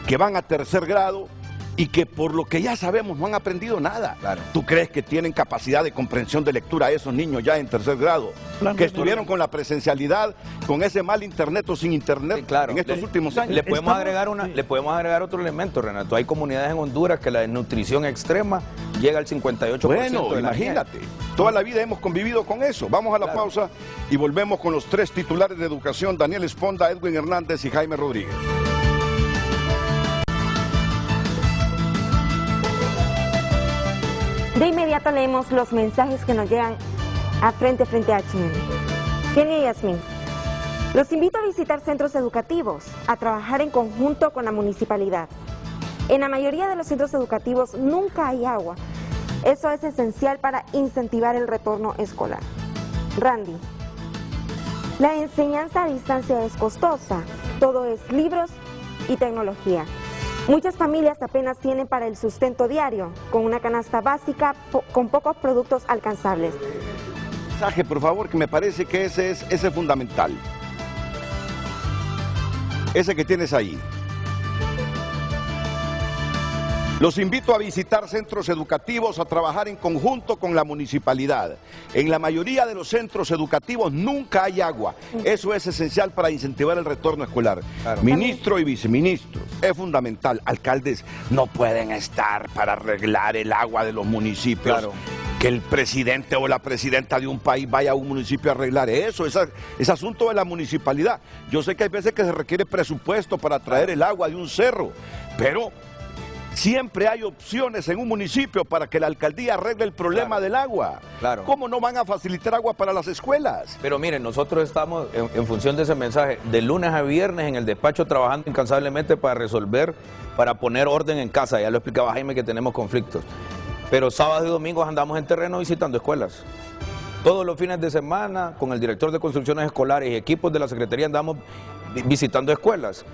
que van a 3er grado y que por lo que ya sabemos no han aprendido nada? ¿Tú crees que tienen capacidad de comprensión de lectura a esos niños ya en 3er grado? Que estuvieron con la presencialidad, con ese mal internet o sin internet en estos últimos años. Le podemos agregar otro elemento, Renato. Hay comunidades en Honduras que la desnutrición extrema llega al 58%. Bueno, imagínate. Toda la vida hemos convivido con eso. Vamos a la pausa y volvemos con los 3 titulares de educación: Daniel Esponda, Edwin Hernández y Jaime Rodríguez. De inmediato leemos los mensajes que nos llegan a Frente HN. Kenia y Yasmín. Los invito a visitar centros educativos, a trabajar en conjunto con la municipalidad. En la mayoría de los centros educativos nunca hay agua. Eso es esencial para incentivar el retorno escolar. Randy. La enseñanza a distancia es costosa. Todo es libros y tecnología. Muchas familias apenas tienen para el sustento diario, con una canasta básica con pocos productos alcanzables. Mensaje, por favor, que me parece que ese es fundamental. Ese que tienes ahí. Los invito a visitar centros educativos, a trabajar en conjunto con la municipalidad. En la mayoría de los centros educativos nunca hay agua. Eso es esencial para incentivar el retorno escolar. Ministro y viceministros, es fundamental. Alcaldes no pueden estar para arreglar el agua de los municipios. Que el presidente o la presidenta de un país vaya a un municipio a arreglar eso. Es asunto de la municipalidad. Yo sé que hay veces que se requiere presupuesto para traer el agua de un cerro, pero siempre hay opciones en un municipio para que la alcaldía arregle el problema del agua. ¿Cómo no van a facilitar agua para las escuelas? Pero miren, nosotros estamos, en función de ese mensaje, de lunes a viernes en el despacho trabajando incansablemente para resolver, para poner orden en casa. Ya lo explicaba Jaime que tenemos conflictos. Pero sábados y domingos andamos en terreno visitando escuelas. Todos los fines de semana, con el director de construcciones escolares y equipos de la Secretaría, andamos visitando escuelas.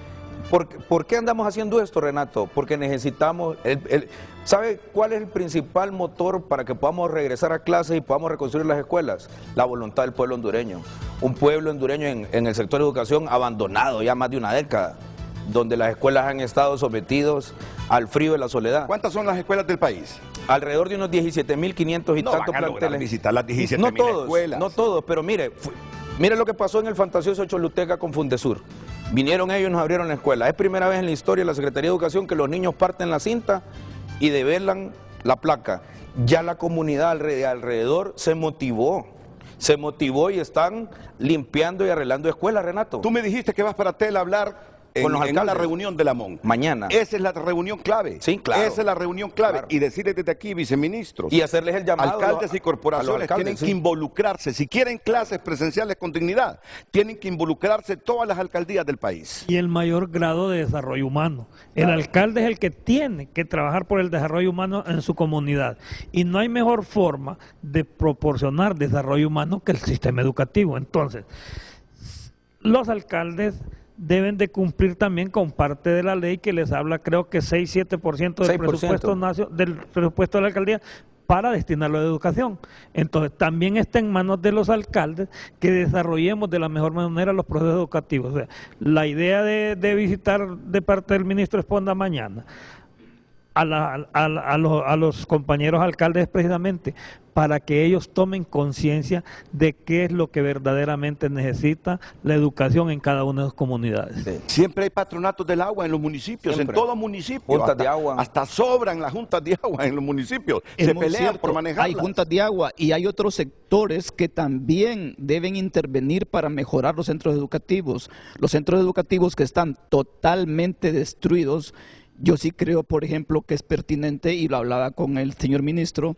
¿Por qué andamos haciendo esto, Renato? Porque necesitamos... ¿Sabe cuál es el principal motor para que podamos regresar a clases y podamos reconstruir las escuelas? La voluntad del pueblo hondureño. Un pueblo hondureño en el sector de educación abandonado ya más de una década, donde las escuelas han estado sometidos al frío y la soledad. ¿Cuántas son las escuelas del país? Alrededor de unos 17.500 y tantos planteles. Visitar las 17.000 escuelas. No todos, pero mire, Mire lo que pasó en el fantasioso Choluteca con Fundesur. Vinieron ellos y nos abrieron la escuela. Es primera vez en la historia de la Secretaría de Educación que los niños parten la cinta y develan la placa. Ya la comunidad alrededor se motivó y están limpiando y arreglando escuelas, Renato. Tú me dijiste que vas para Tel a hablar en la reunión de la MON. Mañana. Esa es la reunión clave. Sí, claro. Esa es la reunión clave. Claro. Y decirles desde aquí, viceministros. Y hacerles el llamado. Alcaldes y corporaciones tienen que involucrarse. Si quieren clases presenciales con dignidad, tienen que involucrarse todas las alcaldías del país. Y el mayor grado de desarrollo humano. El alcalde es el que tiene que trabajar por el desarrollo humano en su comunidad. Y no hay mejor forma de proporcionar desarrollo humano que el sistema educativo. Entonces, los alcaldes deben de cumplir también con parte de la ley que les habla, creo que 6-7% del 6%. Del presupuesto de la alcaldía para destinarlo a educación. Entonces, también está en manos de los alcaldes que desarrollemos de la mejor manera los procesos educativos. O sea, la idea de visitar de parte del ministro Esponda mañana a los compañeros alcaldes precisamente para que ellos tomen conciencia de qué es lo que verdaderamente necesita la educación en cada una de las comunidades. Sí. Siempre hay patronatos del agua en los municipios, siempre. En todo municipio. Juntas de agua. Hasta sobran las juntas de agua en los municipios. Se pelean por manejarlas. Hay juntas de agua y hay otros sectores que también deben intervenir para mejorar los centros educativos. Los centros educativos que están totalmente destruidos. Yo sí creo, por ejemplo, que es pertinente, y lo hablaba con el señor ministro,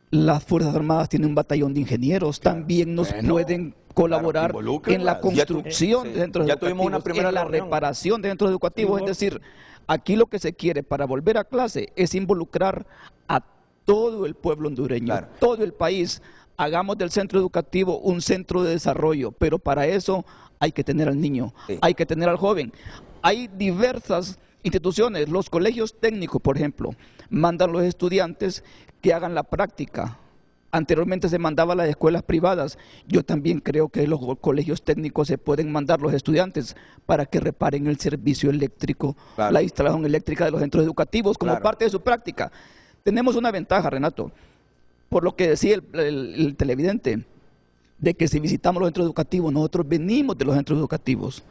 las Fuerzas Armadas tienen un batallón de ingenieros, también nos pueden colaborar en la construcción de centros educativos, en la reparación de centros educativos. Es decir, aquí lo que se quiere para volver a clase es involucrar a todo el pueblo hondureño, todo el país. Hagamos del centro educativo un centro de desarrollo, pero para eso hay que tener al niño, hay que tener al joven. Hay diversas instituciones, los colegios técnicos, por ejemplo, mandan los estudiantes que hagan la práctica. Anteriormente se mandaba a las escuelas privadas. Yo también creo que los colegios técnicos se pueden mandar los estudiantes para que reparen el servicio eléctrico, la instalación eléctrica de los centros educativos como parte de su práctica. Tenemos una ventaja, Renato, por lo que decía el televidente, de que si visitamos los centros educativos, nosotros venimos de los centros educativos.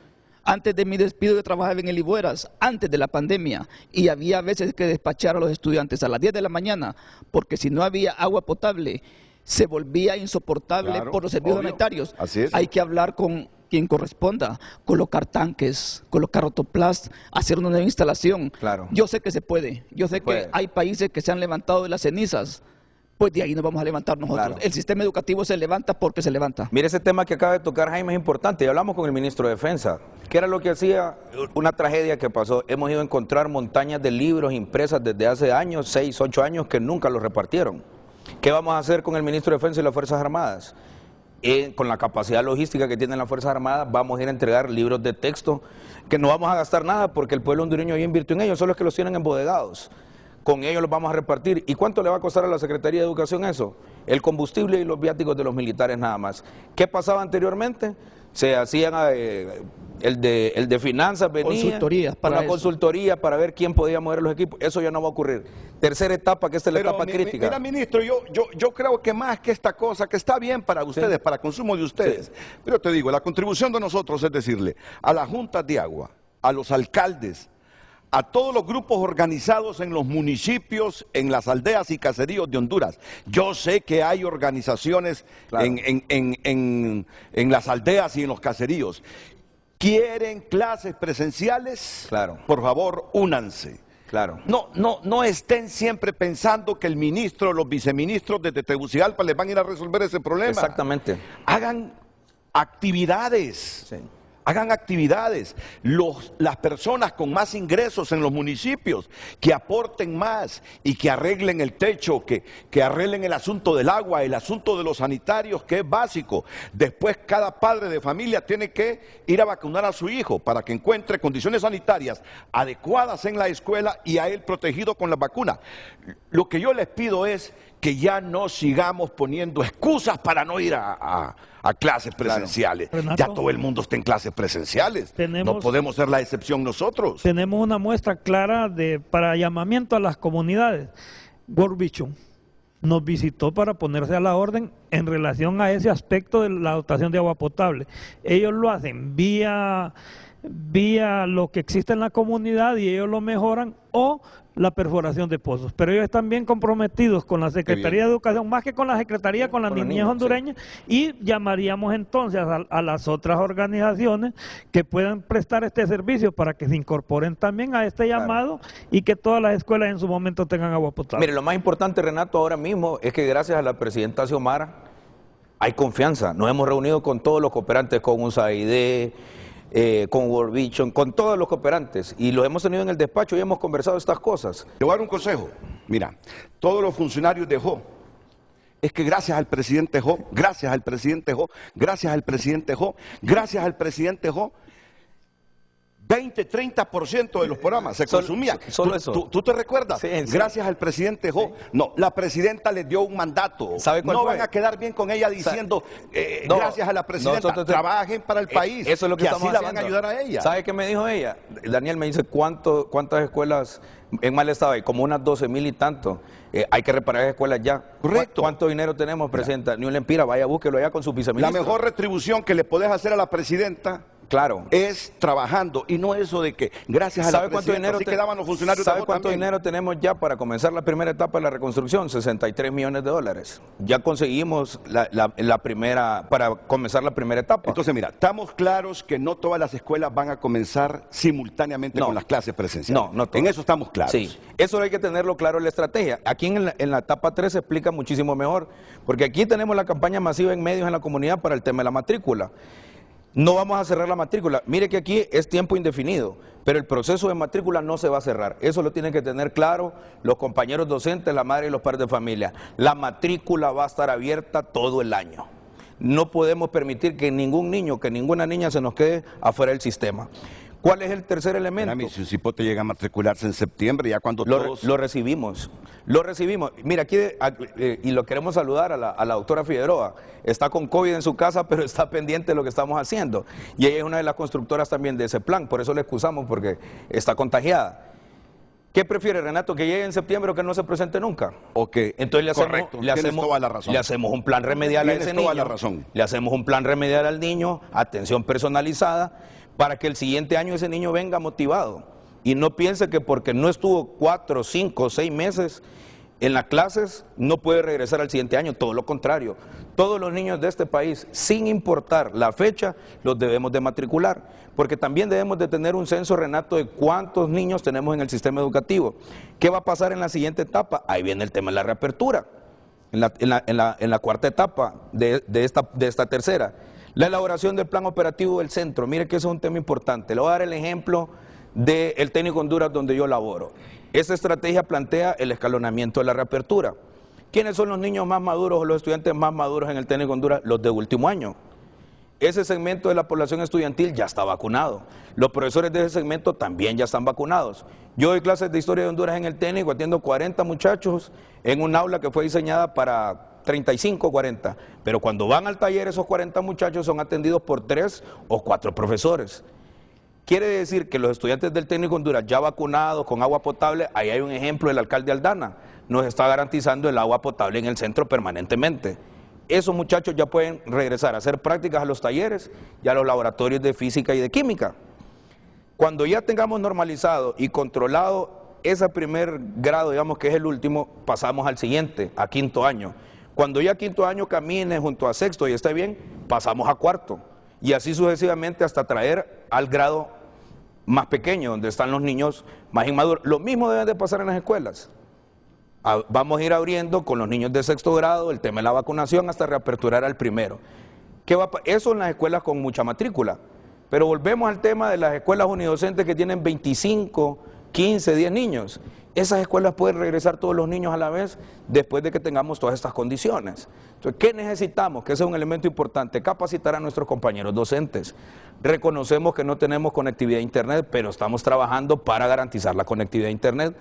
Antes de mi despido yo trabajaba en el Ibueras, antes de la pandemia, y había veces que despachar a los estudiantes a las 10 de la mañana, porque si no había agua potable, se volvía insoportable por los servicios sanitarios. Así es. Hay que hablar con quien corresponda, colocar tanques, colocar autoplast, hacer una nueva instalación. Yo sé que se puede, yo sé que hay países que se han levantado de las cenizas. Pues de ahí nos vamos a levantar nosotros. El sistema educativo se levanta porque se levanta. Mire, ese tema que acaba de tocar Jaime es importante. Y hablamos con el ministro de Defensa. ¿Qué era lo que hacía? Una tragedia que pasó. Hemos ido a encontrar montañas de libros impresas desde hace años, 6, 8 años, que nunca los repartieron. ¿Qué vamos a hacer con el ministro de Defensa y las Fuerzas Armadas? Con la capacidad logística que tienen las Fuerzas Armadas, vamos a ir a entregar libros de texto que no vamos a gastar nada porque el pueblo hondureño ya invirtió en ellos, solo es que los tienen embodegados. Con ellos los vamos a repartir. ¿Y cuánto le va a costar a la Secretaría de Educación eso? El combustible y los viáticos de los militares nada más. ¿Qué pasaba anteriormente? Se hacían el de finanzas, venía consultorías para consultoría para ver quién podía mover los equipos. Eso ya no va a ocurrir. Tercera etapa, que esta es la etapa crítica. Mira, ministro, yo creo que más que esta cosa, que está bien para ustedes, para consumo de ustedes, pero te digo, la contribución de nosotros es decirle a las juntas de agua, a los alcaldes, a todos los grupos organizados en los municipios, en las aldeas y caseríos de Honduras. Yo sé que hay organizaciones en las aldeas y en los caseríos. ¿Quieren clases presenciales? Por favor, únanse. No estén siempre pensando que el ministro, los viceministros de Tegucigalpa les van a ir a resolver ese problema. Exactamente. Hagan actividades. Hagan actividades, las personas con más ingresos en los municipios, que aporten más y que arreglen el techo, que arreglen el asunto del agua, el asunto de los sanitarios, que es básico. Después cada padre de familia tiene que ir a vacunar a su hijo para que encuentre condiciones sanitarias adecuadas en la escuela y a él protegido con la vacuna. Lo que yo les pido es que ya no sigamos poniendo excusas para no ir a clases presenciales. Ya todo el mundo está en clases presenciales. No podemos ser la excepción nosotros. Tenemos una muestra clara para llamamiento a las comunidades. World Vision. nos visitó para ponerse a la orden en relación a ese aspecto de la dotación de agua potable. Ellos lo hacen vía lo que existe en la comunidad y ellos lo mejoran, o la perforación de pozos. Pero ellos están bien comprometidos con la Secretaría de Educación, más que con la Secretaría, con las niñez hondureñas, sí. Y llamaríamos entonces a las otras organizaciones que puedan prestar este servicio para que se incorporen también a este llamado, claro, y que todas las escuelas en su momento tengan agua potable. Mire, lo más importante, Renato, ahora mismo es que gracias a la presidenta Xiomara hay confianza. Nos hemos reunido con todos los cooperantes, con USAID, con World Vision, con todos los cooperantes, y los hemos tenido en el despacho y hemos conversado estas cosas. Le voy a dar un consejo. Mira, todos los funcionarios de JO, es que gracias al presidente JO, gracias al presidente JO, gracias al presidente JO, gracias al presidente JO, 20-30% de los programas se consumían. Solo eso. ¿Tú te recuerdas? Sí, sí. Gracias al presidente Jo. Sí. No, la presidenta les dio un mandato. ¿Sabe cuál no fue? Van a quedar bien con ella diciendo, gracias a la presidenta, trabajen para el país. Eso es lo que así haciendo. La van a ayudar a ella. ¿Sabe qué me dijo ella? Daniel me dice, ¿cuántas escuelas en mal estado hay? Como unas 12,000 y tanto. Hay que reparar esas escuelas ya. Correcto. ¿Cuánto dinero tenemos, presidenta? Ni un lempira, vaya, búsquelo allá con su viceministro. La mejor retribución que le podés hacer a la presidenta, claro, es trabajando, y no eso de que gracias a la presidenta así quedaban los funcionarios. ¿Sabe cuánto dinero tenemos ya para comenzar la primera etapa de la reconstrucción? 63 millones de dólares. Ya conseguimos la primera, para comenzar la primera etapa. Entonces, mira, estamos claros que no todas las escuelas van a comenzar simultáneamente con las clases presenciales. No todas. En eso estamos claros. Sí, eso hay que tenerlo claro en la estrategia. Aquí en la etapa 3 se explica muchísimo mejor, porque aquí tenemos la campaña masiva en medios en la comunidad para el tema de la matrícula. No vamos a cerrar la matrícula. Mire que aquí es tiempo indefinido, pero el proceso de matrícula no se va a cerrar. Eso lo tienen que tener claro los compañeros docentes, la madre y los padres de familia. La matrícula va a estar abierta todo el año. No podemos permitir que ningún niño, que ninguna niña se nos quede afuera del sistema. ¿Cuál es el tercer elemento? Mira, si un cipote llega a matricularse en septiembre, ya cuando todos... Lo recibimos. Mira, aquí, y lo queremos saludar a la doctora Figueroa. Está con COVID en su casa, pero está pendiente de lo que estamos haciendo. Y ella es una de las constructoras también de ese plan, por eso le excusamos, porque está contagiada. ¿Qué prefiere, Renato, que llegue en septiembre o que no se presente nunca? Okay. Entonces toda la razón. Le hacemos un plan remedial a ese niño. La razón. Le hacemos un plan remedial al niño, atención personalizada, para que el siguiente año ese niño venga motivado y no piense que porque no estuvo 4, 5, 6 meses en las clases no puede regresar al siguiente año. Todo lo contrario, todos los niños de este país, sin importar la fecha, los debemos de matricular, porque también debemos de tener un censo, Renato, de cuántos niños tenemos en el sistema educativo. ¿Qué va a pasar en la siguiente etapa? Ahí viene el tema de la reapertura, en la cuarta etapa de esta tercera. La elaboración del plan operativo del centro, mire que eso es un tema importante. Le voy a dar el ejemplo del técnico Honduras donde yo laboro. Esta estrategia plantea el escalonamiento de la reapertura. ¿Quiénes son los niños más maduros o los estudiantes más maduros en el técnico Honduras? Los de último año. Ese segmento de la población estudiantil ya está vacunado. Los profesores de ese segmento también ya están vacunados. Yo doy clases de historia de Honduras en el técnico, atiendo 40 muchachos en un aula que fue diseñada para 35, 40, pero cuando van al taller esos 40 muchachos son atendidos por 3 o 4 profesores. Quiere decir que los estudiantes del técnico Honduras ya vacunados con agua potable, ahí hay un ejemplo del alcalde Aldana, nos está garantizando el agua potable en el centro permanentemente. Esos muchachos ya pueden regresar a hacer prácticas a los talleres y a los laboratorios de física y de química. Cuando ya tengamos normalizado y controlado ese primer grado, digamos que es el último, pasamos al siguiente, a quinto año. Cuando ya quinto año camine junto a sexto y esté bien, pasamos a cuarto. Y así sucesivamente hasta traer al grado más pequeño, donde están los niños más inmaduros. Lo mismo debe de pasar en las escuelas. Vamos a ir abriendo con los niños de sexto grado el tema de la vacunación hasta reaperturar al primero. Eso en las escuelas con mucha matrícula. Pero volvemos al tema de las escuelas unidocentes que tienen 25, 15, 10 niños. Esas escuelas pueden regresar todos los niños a la vez después de que tengamos todas estas condiciones. Entonces, ¿qué necesitamos? Que ese es un elemento importante, capacitar a nuestros compañeros docentes. Reconocemos que no tenemos conectividad a Internet, pero estamos trabajando para garantizar la conectividad a Internet.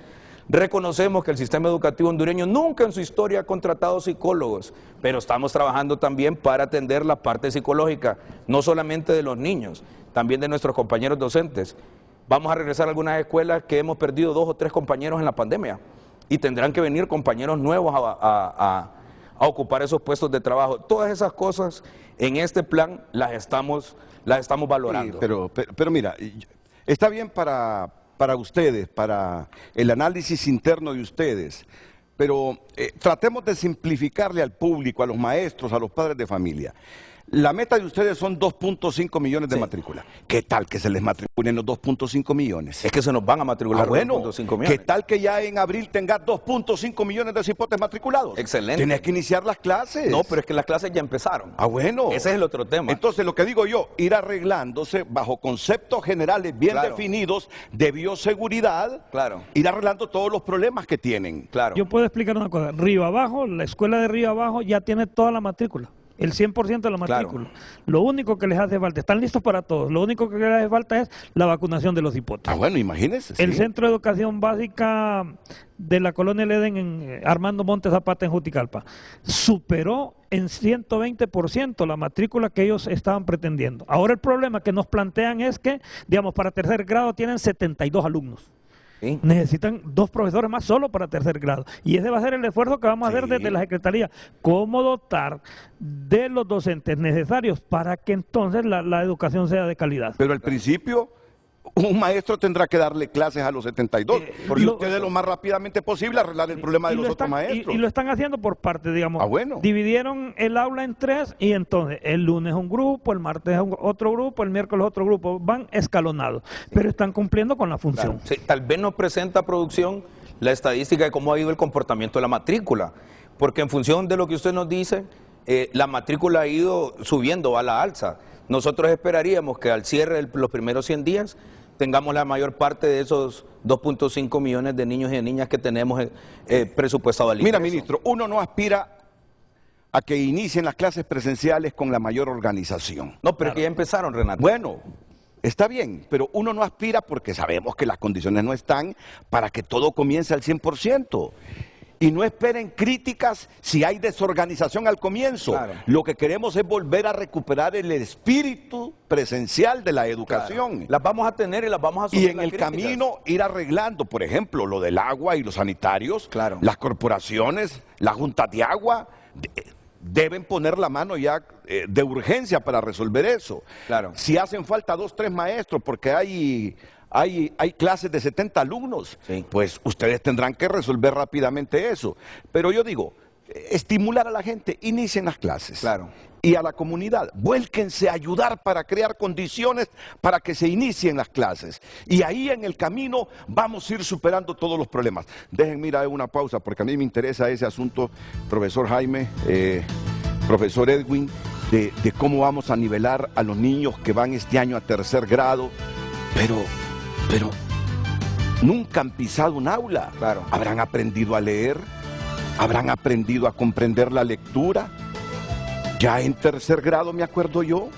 Reconocemos que el sistema educativo hondureño nunca en su historia ha contratado psicólogos, pero estamos trabajando también para atender la parte psicológica, no solamente de los niños, también de nuestros compañeros docentes. Vamos a regresar a algunas escuelas que hemos perdido 2 o 3 compañeros en la pandemia. y tendrán que venir compañeros nuevos a ocupar esos puestos de trabajo. Todas esas cosas en este plan las estamos valorando. Sí, pero mira, está bien para ustedes, para el análisis interno de ustedes, pero tratemos de simplificarle al público, a los maestros, a los padres de familia. La meta de ustedes son 2.5 millones de matrículas. ¿Qué tal que se les matriculen los 2.5 millones? Es que se nos van a matricular 2.5 millones. ¿Qué tal que ya en abril tengas 2.5 millones de cipotes matriculados? Excelente. Tienes que iniciar las clases. No, pero es que las clases ya empezaron. Bueno. Ese es el otro tema. Entonces, lo que digo yo, ir arreglándose bajo conceptos generales bien definidos de bioseguridad, ir arreglando todos los problemas que tienen. Yo puedo explicar una cosa. Río Abajo, la escuela de Río Abajo ya tiene toda la matrícula. El 100% de la matrícula. Lo único que les hace falta, están listos para todos, lo único que les hace falta es la vacunación de los hipotes. Bueno, imagínense. El Centro de Educación Básica de la Colonia El Edén en Armando Montes Zapata en Juticalpa superó en 120% la matrícula que ellos estaban pretendiendo. Ahora el problema que nos plantean es que, digamos, para tercer grado tienen 72 alumnos. ¿Sí? Necesitan 2 profesores más solo para tercer grado. Y ese va a ser el esfuerzo que vamos a hacer desde la Secretaría. ¿Cómo dotar de los docentes necesarios para que entonces la educación sea de calidad? Pero al principio, un maestro tendrá que darle clases a los 72. Y ustedes lo más rápidamente posible arreglar el problema de los otros maestros. Y lo están haciendo por parte, digamos. Dividieron el aula en 3 y entonces el lunes un grupo, el martes otro grupo, el miércoles otro grupo. Van escalonados, pero están cumpliendo con la función. Sí, tal vez nos presenta producción la estadística de cómo ha ido el comportamiento de la matrícula, porque en función de lo que usted nos dice, la matrícula ha ido subiendo a la alza. Nosotros esperaríamos que al cierre de los primeros 100 días tengamos la mayor parte de esos 2.5 millones de niños y de niñas que tenemos presupuestado al ingreso. Mira, ministro, uno no aspira a que inicien las clases presenciales con la mayor organización. No, pero es que ya empezaron, Renato. Bueno, está bien, pero uno no aspira porque sabemos que las condiciones no están para que todo comience al 100%. Y no esperen críticas si hay desorganización al comienzo. Lo que queremos es volver a recuperar el espíritu presencial de la educación. Las vamos a tener y las vamos a asumir. Y en el camino ir arreglando, por ejemplo, lo del agua y los sanitarios, las corporaciones, las juntas de agua, deben poner la mano ya de urgencia para resolver eso. Si hacen falta 2 o 3 maestros porque hay clases de 70 alumnos, pues ustedes tendrán que resolver rápidamente eso. Pero yo digo, estimular a la gente, inicien las clases. Y a la comunidad, vuélquense a ayudar para crear condiciones para que se inicien las clases. Y ahí en el camino vamos a ir superando todos los problemas. Déjenme ir a una pausa porque a mí me interesa ese asunto, profesor Jaime, profesor Edwin, de cómo vamos a nivelar a los niños que van este año a tercer grado, pero nunca han pisado un aula. ¿Habrán aprendido a leer? ¿Habrán aprendido a comprender la lectura? Ya en tercer grado, me acuerdo yo,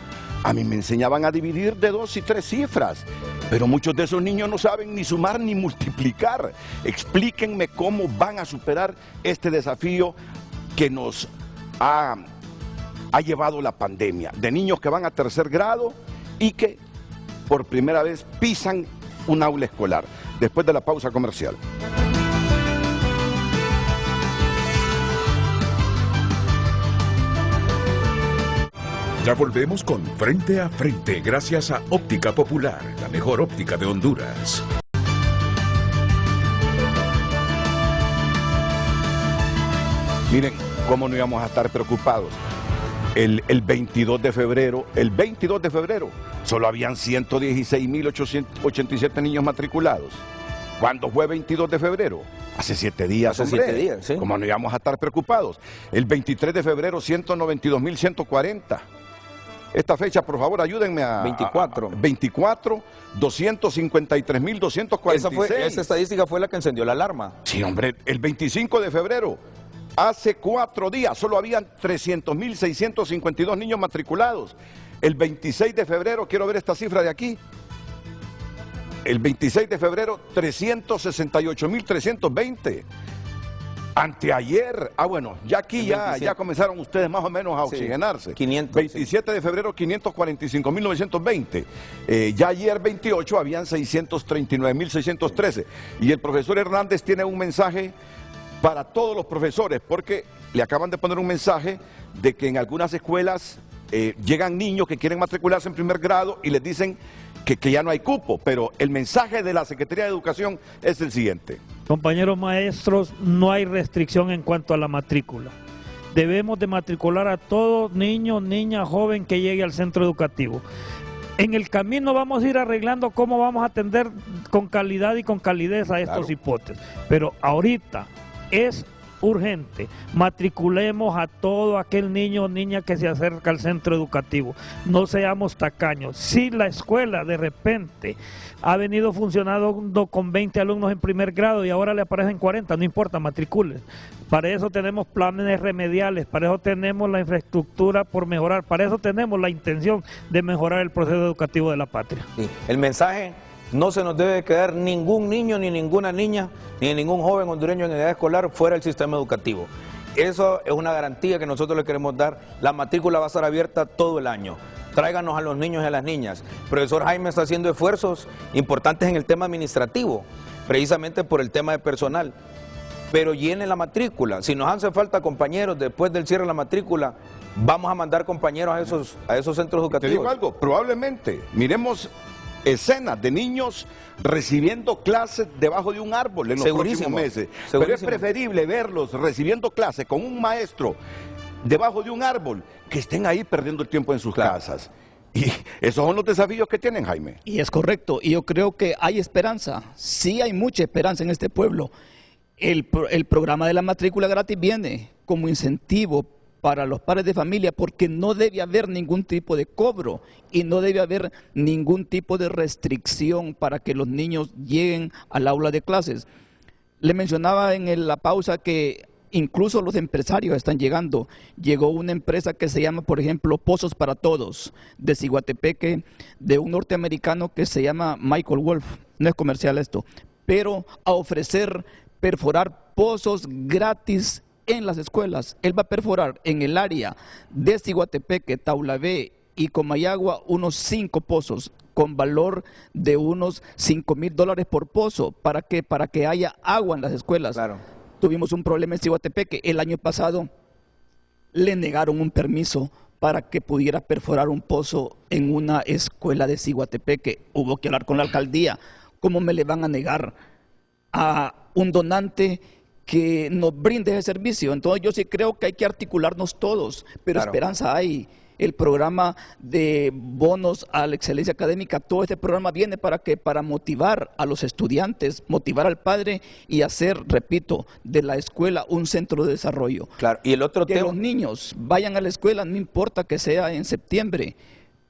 a mí me enseñaban a dividir de 2 y 3 cifras, pero muchos de esos niños no saben ni sumar ni multiplicar. Explíquenme cómo van a superar este desafío que nos ha llevado la pandemia, de niños que van a tercer grado y que por primera vez pisan un aula escolar. Después de la pausa comercial. Ya volvemos con Frente a Frente, gracias a Óptica Popular, la mejor óptica de Honduras. Miren, cómo no íbamos a estar preocupados. El 22 de febrero, solo habían 116.887 niños matriculados. ¿Cuándo fue 22 de febrero? Hace 7 días, Hace 7 días, sí. ¿Cómo no íbamos a estar preocupados? El 23 de febrero, 192.140. Esta fecha, por favor, ayúdenme a... 24. 24, 253.246. Esa estadística fue la que encendió la alarma. Sí, hombre, el 25 de febrero, hace 4 días, solo habían 300.652 niños matriculados. El 26 de febrero, quiero ver esta cifra de aquí. El 26 de febrero, 368.320. Anteayer, bueno, ya aquí ya comenzaron ustedes más o menos a oxigenarse. 500, 27 de febrero, 545.920. Ya ayer, 28, habían 639.613. Y el profesor Hernández tiene un mensaje para todos los profesores, porque le acaban de poner un mensaje de que en algunas escuelas llegan niños que quieren matricularse en primer grado y les dicen que ya no hay cupo, pero el mensaje de la Secretaría de Educación es el siguiente. Compañeros maestros, no hay restricción en cuanto a la matrícula. Debemos de matricular a todo niño, niña, joven que llegue al centro educativo. En el camino vamos a ir arreglando cómo vamos a atender con calidad y con calidez a estos hipotes. Pero ahorita es urgente, matriculemos a todo aquel niño o niña que se acerca al centro educativo, no seamos tacaños. Si la escuela de repente ha venido funcionando con 20 alumnos en primer grado y ahora le aparecen 40, no importa, matricule. Para eso tenemos planes remediales, para eso tenemos la infraestructura por mejorar, para eso tenemos la intención de mejorar el proceso educativo de la patria. Sí. El mensaje: no se nos debe quedar ningún niño, ni ninguna niña, ni ningún joven hondureño en edad escolar fuera del sistema educativo. Eso es una garantía que nosotros le queremos dar. La matrícula va a estar abierta todo el año. Tráiganos a los niños y a las niñas. El profesor Jaime está haciendo esfuerzos importantes en el tema administrativo, precisamente por el tema de personal. Pero llenen la matrícula. Si nos hace falta compañeros después del cierre de la matrícula, vamos a mandar compañeros a esos centros educativos. Te digo algo, probablemente, miremos escenas de niños recibiendo clases debajo de un árbol en los próximos meses. Pero es preferible verlos recibiendo clases con un maestro debajo de un árbol que estén ahí perdiendo el tiempo en sus casas. Y esos son los desafíos que tienen, Jaime. Y es correcto, y yo creo que hay esperanza, sí hay mucha esperanza en este pueblo. El programa de la matrícula gratis viene como incentivo para los padres de familia, porque no debe haber ningún tipo de cobro y no debe haber ningún tipo de restricción para que los niños lleguen al aula de clases. Le mencionaba en la pausa que incluso los empresarios están llegando. Llegó una empresa que se llama, por ejemplo, Pozos para Todos, de Ciguatepeque, de un norteamericano que se llama Michael Wolf. No es comercial esto, pero a ofrecer perforar pozos gratis en las escuelas. Él va a perforar en el área de Ciguatepeque, Taulabé y Comayagua unos 5 pozos con valor de unos $5,000 por pozo. ¿Para qué? Para que haya agua en las escuelas. Claro. Tuvimos un problema en Ciguatepeque. El año pasado le negaron un permiso para que pudiera perforar un pozo en una escuela de Ciguatepeque. Hubo que hablar con la alcaldía. ¿Cómo me le van a negar a un donante que nos brinde ese servicio? Entonces yo sí creo que hay que articularnos todos, pero esperanza hay. El programa de bonos a la excelencia académica, todo este programa viene para motivar a los estudiantes, motivar al padre y hacer, repito, de la escuela un centro de desarrollo. Claro, y el otro tema, que los niños vayan a la escuela, no importa que sea en septiembre,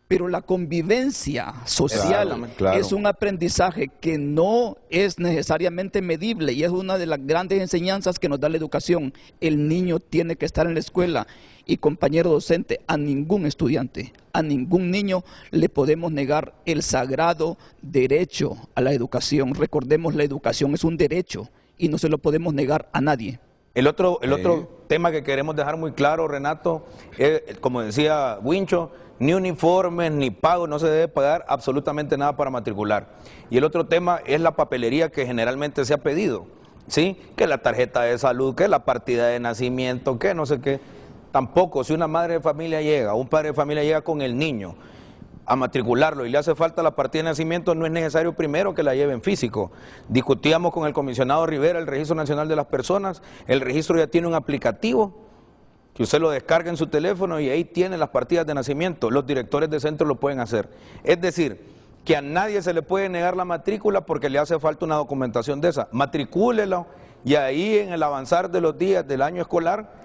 pero la convivencia social es un aprendizaje que no es necesariamente medible y es una de las grandes enseñanzas que nos da la educación. El niño tiene que estar en la escuela y, compañero docente, a ningún estudiante, a ningún niño le podemos negar el sagrado derecho a la educación. Recordemos, la educación es un derecho y no se lo podemos negar a nadie. El otro tema que queremos dejar muy claro, Renato, es, como decía Wincho, ni uniformes, ni pago, no se debe pagar absolutamente nada para matricular. Y el otro tema es la papelería que generalmente se ha pedido, ¿sí? Que la tarjeta de salud, que la partida de nacimiento, que no sé qué. Tampoco, si una madre de familia llega, un padre de familia llega con el niño a matricularlo y le hace falta la partida de nacimiento, no es necesario primero que la lleven físico. Discutíamos con el comisionado Rivera el Registro Nacional de las Personas. El registro ya tiene un aplicativo que usted lo descarga en su teléfono y ahí tiene las partidas de nacimiento. Los directores de centro lo pueden hacer. Es decir, que a nadie se le puede negar la matrícula porque le hace falta una documentación de esa. Matricúlelo y ahí en el avanzar de los días del año escolar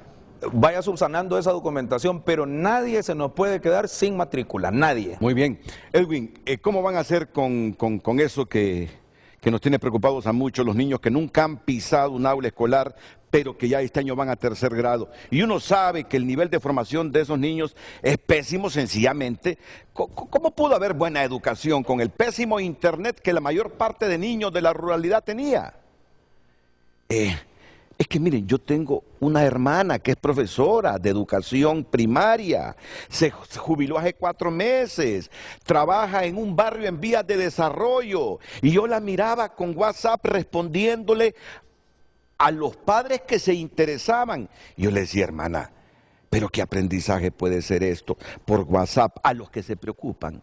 vaya subsanando esa documentación, pero nadie se nos puede quedar sin matrícula, nadie. Muy bien. Edwin, ¿cómo van a hacer con eso que nos tiene preocupados a muchos, los niños que nunca han pisado un aula escolar, pero que ya este año van a tercer grado? Y uno sabe que el nivel de formación de esos niños es pésimo sencillamente. ¿Cómo pudo haber buena educación con el pésimo internet que la mayor parte de niños de la ruralidad tenía? Es que miren, yo tengo una hermana que es profesora de educación primaria, se jubiló hace 4 meses, trabaja en un barrio en vías de desarrollo y yo la miraba con WhatsApp respondiéndole a los padres que se interesaban. Yo le decía, hermana, pero ¿qué aprendizaje puede ser esto por WhatsApp a los que se preocupan?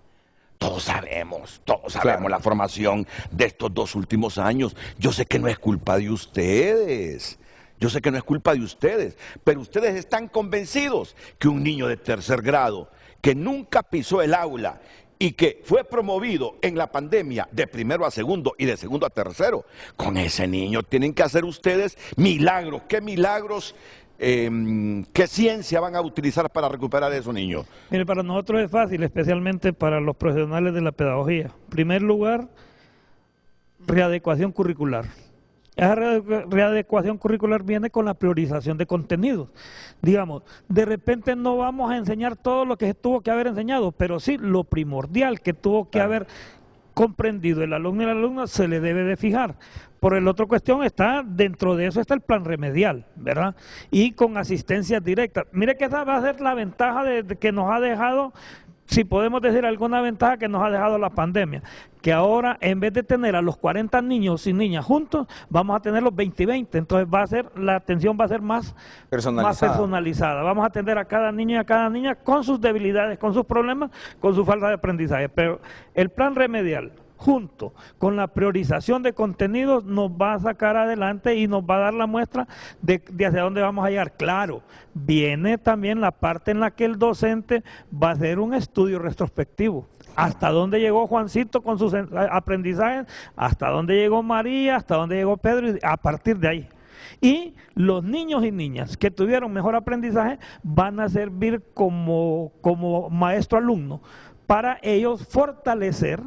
Todos sabemos claro, la formación de estos 2 últimos años. Yo sé que no es culpa de ustedes. Yo sé que no es culpa de ustedes, pero ustedes están convencidos que un niño de 3er grado que nunca pisó el aula y que fue promovido en la pandemia de 1º a 2º y de 2º a 3º, con ese niño tienen que hacer ustedes milagros. ¿Qué milagros, qué ciencia van a utilizar para recuperar a esos niños? Mire, para nosotros es fácil, especialmente para los profesionales de la pedagogía. En primer lugar, readecuación curricular. Esa readecuación curricular viene con la priorización de contenidos. Digamos, de repente no vamos a enseñar todo lo que tuvo que haber enseñado, pero sí lo primordial que tuvo que haber comprendido el alumno y la alumna se le debe de fijar. Por el otro cuestión está, dentro de eso está el plan remedial, ¿verdad? Y con asistencias directas. Mire que esa va a ser la ventaja de que nos ha dejado, si podemos decir alguna ventaja que nos ha dejado la pandemia, que ahora en vez de tener a los 40 niños y niñas juntos, vamos a tener los 20 y 20, entonces la atención va a ser más personalizada. Vamos a atender a cada niño y a cada niña con sus debilidades, con sus problemas, con su falta de aprendizaje, pero el plan remedial, junto con la priorización de contenidos, nos va a sacar adelante y nos va a dar la muestra de hacia dónde vamos a llegar. Claro, viene también la parte en la que el docente va a hacer un estudio retrospectivo. Hasta dónde llegó Juancito con sus aprendizajes, hasta dónde llegó María, hasta dónde llegó Pedro, y a partir de ahí. Y los niños y niñas que tuvieron mejor aprendizaje van a servir como maestro-alumno para ellos fortalecer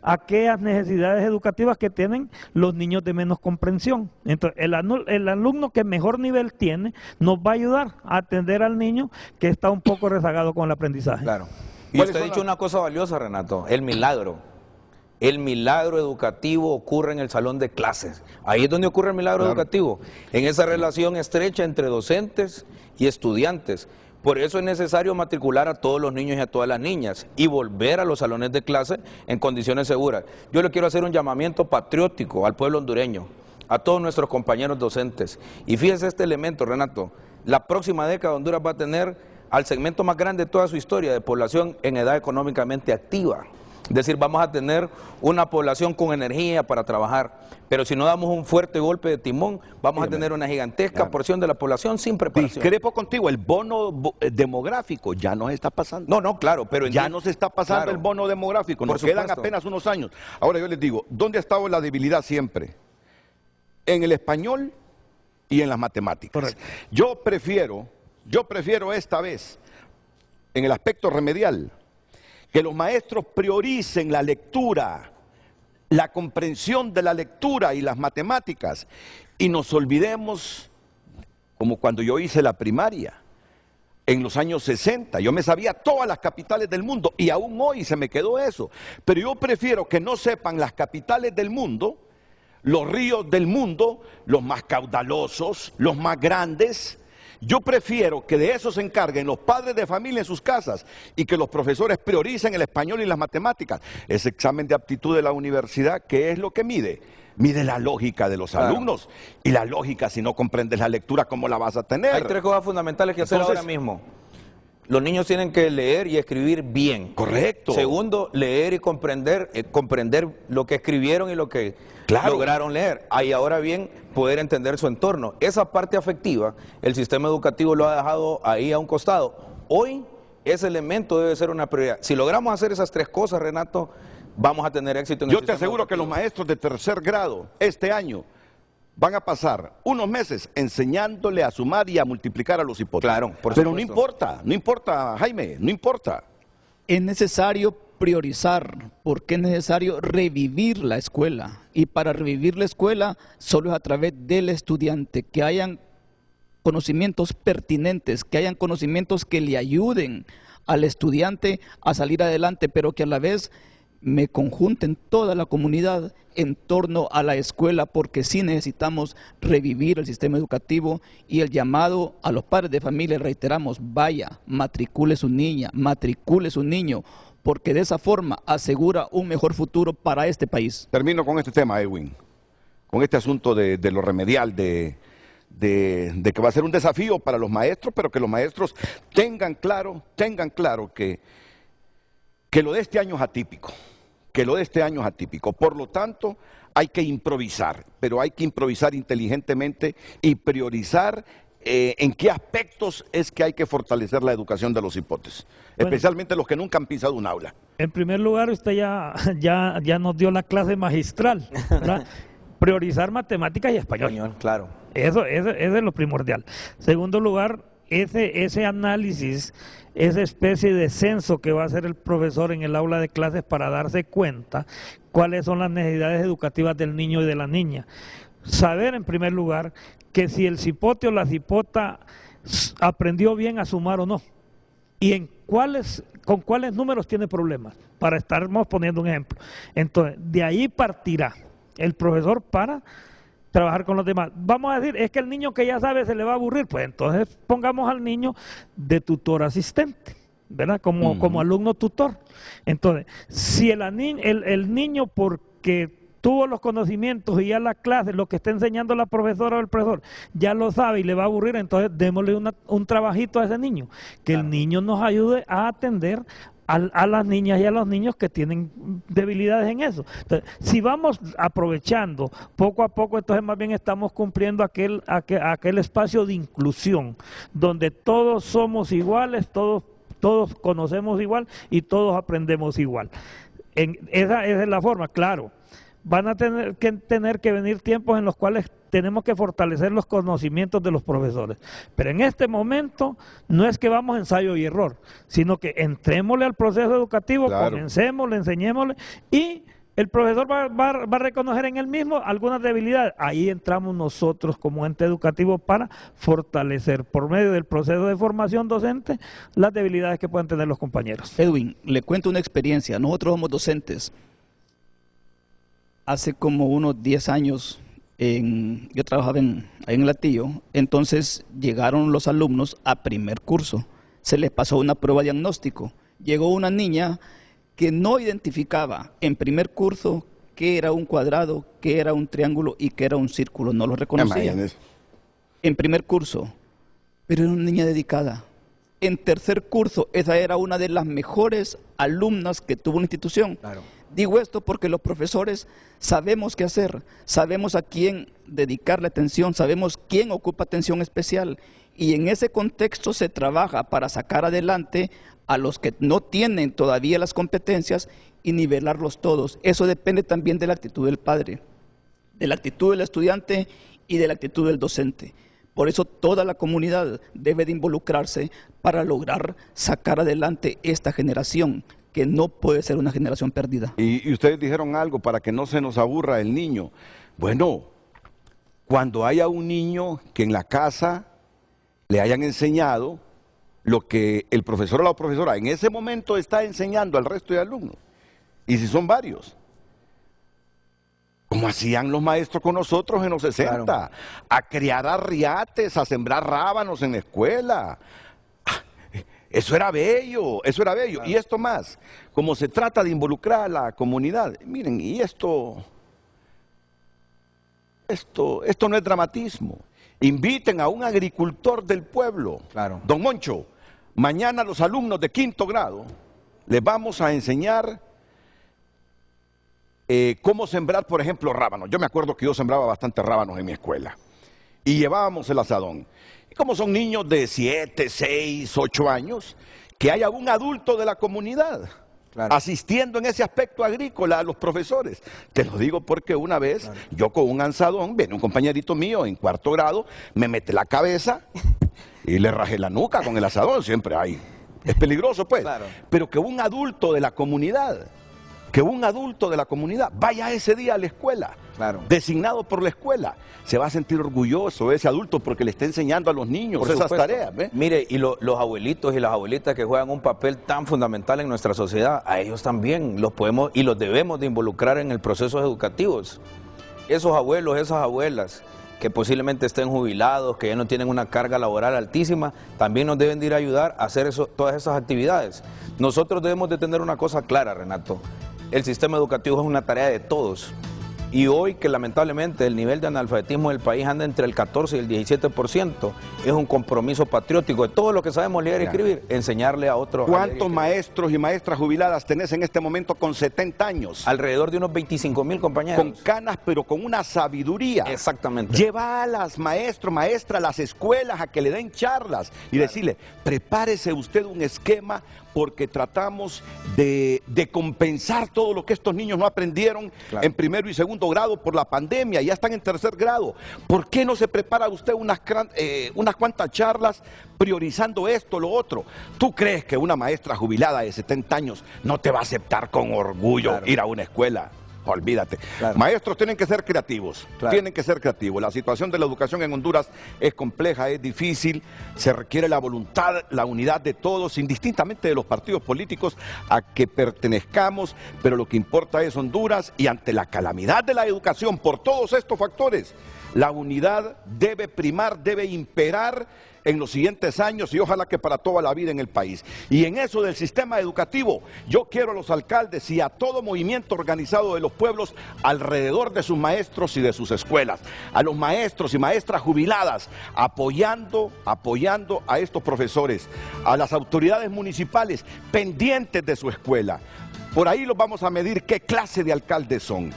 aquellas necesidades educativas que tienen los niños de menos comprensión. Entonces, el alumno que mejor nivel tiene nos va a ayudar a atender al niño que está un poco rezagado con el aprendizaje. Claro. Y usted ha dicho una cosa valiosa, Renato, el milagro. El milagro educativo ocurre en el salón de clases. Ahí es donde ocurre el milagro educativo, en esa relación estrecha entre docentes y estudiantes. Por eso es necesario matricular a todos los niños y a todas las niñas y volver a los salones de clase en condiciones seguras. Yo le quiero hacer un llamamiento patriótico al pueblo hondureño, a todos nuestros compañeros docentes. Y fíjese este elemento, Renato, la próxima década Honduras va a tener al segmento más grande de toda su historia de población en edad económicamente activa. Es decir, vamos a tener una población con energía para trabajar, pero si no damos un fuerte golpe de timón, vamos a tener una gigantesca porción de la población sin preparación. Discrepo contigo, el bono demográfico ya nos está pasando. No, claro, pero ya nos está pasando el bono demográfico, nos quedan apenas unos años. Ahora yo les digo, ¿dónde ha estado la debilidad siempre? En el español y en las matemáticas. Correcto. Yo prefiero esta vez, en el aspecto remedial, que los maestros prioricen la lectura, la comprensión de la lectura y las matemáticas, y nos olvidemos, como cuando yo hice la primaria, en los años 60, yo me sabía todas las capitales del mundo, y aún hoy se me quedó eso, pero yo prefiero que no sepan las capitales del mundo, los ríos del mundo, los más caudalosos, los más grandes. Yo prefiero que de eso se encarguen los padres de familia en sus casas y que los profesores prioricen el español y las matemáticas. Ese examen de aptitud de la universidad, ¿qué es lo que mide? Mide la lógica de los alumnos. Y la lógica, si no comprendes la lectura, ¿cómo la vas a tener? Hay 3 cosas fundamentales que hacer ahora mismo. Los niños tienen que leer y escribir bien. Correcto. Segundo, leer y comprender lo que escribieron y lo que lograron leer. Ahí ahora bien, poder entender su entorno. Esa parte afectiva, el sistema educativo lo ha dejado ahí a un costado. Hoy, ese elemento debe ser una prioridad. Si logramos hacer esas 3 cosas, Renato, vamos a tener éxito en el sistema educativo. Yo te aseguro que los maestros de 3er grado, este año, van a pasar unos meses enseñándole a sumar y a multiplicar a los hipótesis. Claro, pero no importa, Jaime, no importa. Es necesario priorizar, porque es necesario revivir la escuela. Y para revivir la escuela, solo es a través del estudiante, que hayan conocimientos pertinentes, que hayan conocimientos que le ayuden al estudiante a salir adelante, pero que a la vez me conjunten toda la comunidad en torno a la escuela, porque sí necesitamos revivir el sistema educativo. Y el llamado a los padres de familia, reiteramos, vaya, matricule su niña, matricule su niño, porque de esa forma asegura un mejor futuro para este país. Termino con este tema, Edwin, con este asunto de lo remedial, de de que va a ser un desafío para los maestros, pero que los maestros tengan claro que lo de este año es atípico, Por lo tanto, hay que improvisar, pero hay que improvisar inteligentemente y priorizar en qué aspectos es que hay que fortalecer la educación de los hipotes, especialmente los que nunca han pisado un aula. En primer lugar, usted ya nos dio la clase magistral, ¿verdad? Priorizar matemáticas y español. Claro. Eso es lo primordial. Segundo lugar, ese análisis, esa especie de censo que va a hacer el profesor en el aula de clases para darse cuenta cuáles son las necesidades educativas del niño y de la niña. Saber, en primer lugar, que si el cipote o la cipota aprendió bien a sumar o no, y con cuáles números tiene problemas, para estarnos poniendo un ejemplo. Entonces, de ahí partirá el profesor para trabajar con los demás. Vamos a decir, es que el niño que ya sabe se le va a aburrir, pues entonces pongamos al niño de tutor asistente, ¿verdad? Como alumno tutor. Entonces, si el niño porque tuvo los conocimientos y ya la clase, lo que está enseñando la profesora o el profesor, ya lo sabe y le va a aburrir, entonces démosle un trabajito a ese niño, que el niño nos ayude a atender a las niñas y a los niños que tienen debilidades en eso. Entonces, si vamos aprovechando poco a poco, entonces más bien estamos cumpliendo aquel espacio de inclusión, donde todos somos iguales, todos conocemos igual y todos aprendemos igual. Esa es la forma, claro. Van a tener que venir tiempos en los cuales tenemos que fortalecer los conocimientos de los profesores. Pero en este momento no es que vamos a ensayo y error, sino que entrémosle al proceso educativo, comencémosle, enseñémosle, y el profesor va a reconocer en él mismo algunas debilidades. Ahí entramos nosotros como ente educativo para fortalecer, por medio del proceso de formación docente, las debilidades que pueden tener los compañeros. Edwin, le cuento una experiencia. Nosotros somos docentes. Hace como unos 10 años, yo trabajaba ahí en Latillo, entonces llegaron los alumnos a primer curso. Se les pasó una prueba de diagnóstico. Llegó una niña que no identificaba en primer curso qué era un cuadrado, qué era un triángulo y qué era un círculo. No lo reconocía. En primer curso, pero era una niña dedicada. En tercer curso, esa era una de las mejores alumnas que tuvo una institución. Claro. Digo esto porque los profesores sabemos qué hacer, sabemos a quién dedicarle atención, sabemos quién ocupa atención especial, y en ese contexto se trabaja para sacar adelante a los que no tienen todavía las competencias y nivelarlos todos. Eso depende también de la actitud del padre, de la actitud del estudiante y de la actitud del docente. Por eso toda la comunidad debe de involucrarse para lograr sacar adelante esta generación, que no puede ser una generación perdida. Y ustedes dijeron algo para que no se nos aburra el niño. Bueno, cuando haya un niño que en la casa le hayan enseñado lo que el profesor o la profesora en ese momento está enseñando al resto de alumnos, y si son varios, como hacían los maestros con nosotros en los 60, claro, a criar arriates, a sembrar rábanos en la escuela. Eso era bello, eso era bello. Claro. Y esto más, como se trata de involucrar a la comunidad, miren, y esto no es dramatismo. Inviten a un agricultor del pueblo. Claro. Don Moncho, mañana los alumnos de 5º grado les vamos a enseñar cómo sembrar, por ejemplo, rábanos. Yo me acuerdo que yo sembraba bastantes rábanos en mi escuela y llevábamos el asadón. Y como son niños de 7, 6, 8 años, que haya un adulto de la comunidad, claro, asistiendo en ese aspecto agrícola a los profesores. Te lo digo porque una vez, claro, yo con un asadón, viene un compañerito mío en 4º grado, me mete la cabeza y le rajé la nuca con el asadón, siempre hay. Es peligroso, pues. Claro. Pero que un adulto de la comunidad, vaya ese día a la escuela, claro, designado por la escuela, se va a sentir orgulloso ese adulto porque le está enseñando a los niños por esas tareas. ¿Ve? Mire, y los abuelitos y las abuelitas que juegan un papel tan fundamental en nuestra sociedad, a ellos también los podemos y los debemos de involucrar en el proceso educativos. Esos abuelos, esas abuelas que posiblemente estén jubilados, que ya no tienen una carga laboral altísima, también nos deben de ir a ayudar a hacer todas esas actividades. Nosotros debemos de tener una cosa clara, Renato. El sistema educativo es una tarea de todos. Y hoy que lamentablemente el nivel de analfabetismo del país anda entre el 14 y el 17%, es un compromiso patriótico de todos los que sabemos leer y escribir, enseñarle a otros. ¿Cuántos maestros y maestras jubiladas tenés en este momento con 70 años? Alrededor de unos 25,000 compañeros. Con canas, pero con una sabiduría. Exactamente. Lleva a las maestros, maestras, a las escuelas a que le den charlas y decirle, prepárese usted un esquema porque tratamos de compensar todo lo que estos niños no aprendieron en primero y segundo grado por la pandemia, ya están en tercer grado. ¿Por qué no se prepara usted unas cuantas charlas priorizando esto, lo otro? ¿Tú crees que una maestra jubilada de 70 años no te va a aceptar con orgullo ir a una escuela? Olvídate. Maestros tienen que ser creativos, tienen que ser creativos. La situación de la educación en Honduras es compleja, es difícil, se requiere la voluntad, la unidad de todos, indistintamente de los partidos políticos a que pertenezcamos, pero lo que importa es Honduras y ante la calamidad de la educación por todos estos factores, la unidad debe primar, debe imperar en los siguientes años y ojalá que para toda la vida en el país. Y en eso del sistema educativo, yo quiero a los alcaldes y a todo movimiento organizado de los pueblos alrededor de sus maestros y de sus escuelas, a los maestros y maestras jubiladas, apoyando a estos profesores, a las autoridades municipales pendientes de su escuela. Por ahí los vamos a medir qué clase de alcaldes son.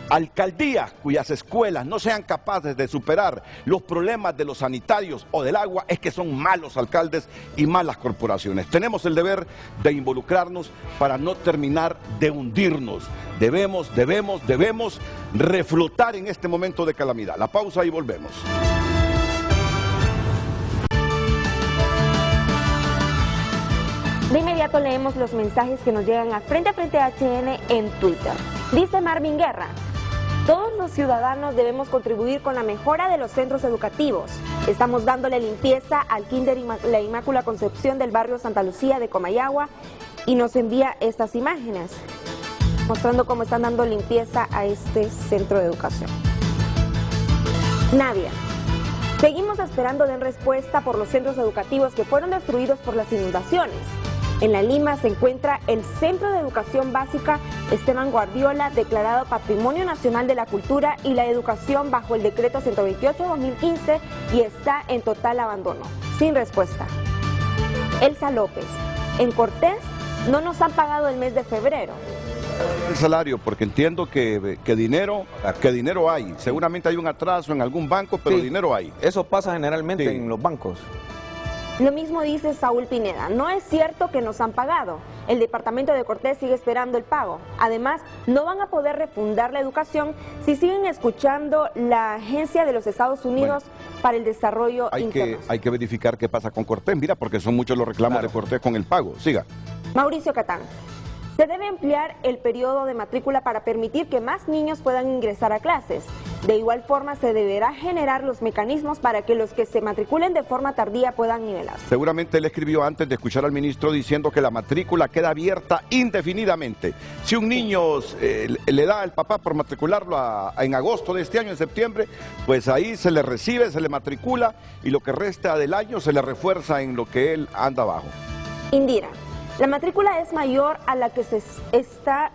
Alcaldías cuyas escuelas no sean capaces de superar los problemas de los sanitarios o del agua es que son malos alcaldes y malas corporaciones. Tenemos el deber de involucrarnos para no terminar de hundirnos. Debemos reflotar en este momento de calamidad. La pausa y volvemos. De inmediato leemos los mensajes que nos llegan a Frente HN en Twitter. Dice Marvin Guerra: todos los ciudadanos debemos contribuir con la mejora de los centros educativos. Estamos dándole limpieza al Kinder La Inmaculada Concepción del barrio Santa Lucía de Comayagua y nos envía estas imágenes mostrando cómo están dando limpieza a este centro de educación. Nadia: seguimos esperando den respuesta por los centros educativos que fueron destruidos por las inundaciones. En La Lima se encuentra el Centro de Educación Básica Esteban Guardiola, declarado Patrimonio Nacional de la Cultura y la Educación bajo el Decreto 128/2015 y está en total abandono, sin respuesta. Elsa López: en Cortés no nos han pagado el mes de febrero. El salario, porque entiendo que dinero hay. Seguramente hay un atraso en algún banco, pero dinero hay. Eso pasa generalmente en los bancos. Lo mismo dice Saúl Pineda: no es cierto que nos han pagado. El departamento de Cortés sigue esperando el pago. Además, no van a poder refundar la educación si siguen escuchando la Agencia de los Estados Unidos para el Desarrollo Interno. Hay que verificar qué pasa con Cortés, mira, porque son muchos los reclamos de Cortés con el pago. Siga. Mauricio Catán: se debe ampliar el periodo de matrícula para permitir que más niños puedan ingresar a clases. De igual forma, se deberá generar los mecanismos para que los que se matriculen de forma tardía puedan nivelarse. Seguramente él escribió antes de escuchar al ministro diciendo que la matrícula queda abierta indefinidamente. Si un niño le da al papá por matricularlo en agosto de este año, en septiembre, pues ahí se le recibe, se le matricula y lo que resta del año se le refuerza en lo que él anda abajo. Indira: la matrícula es mayor a la que se está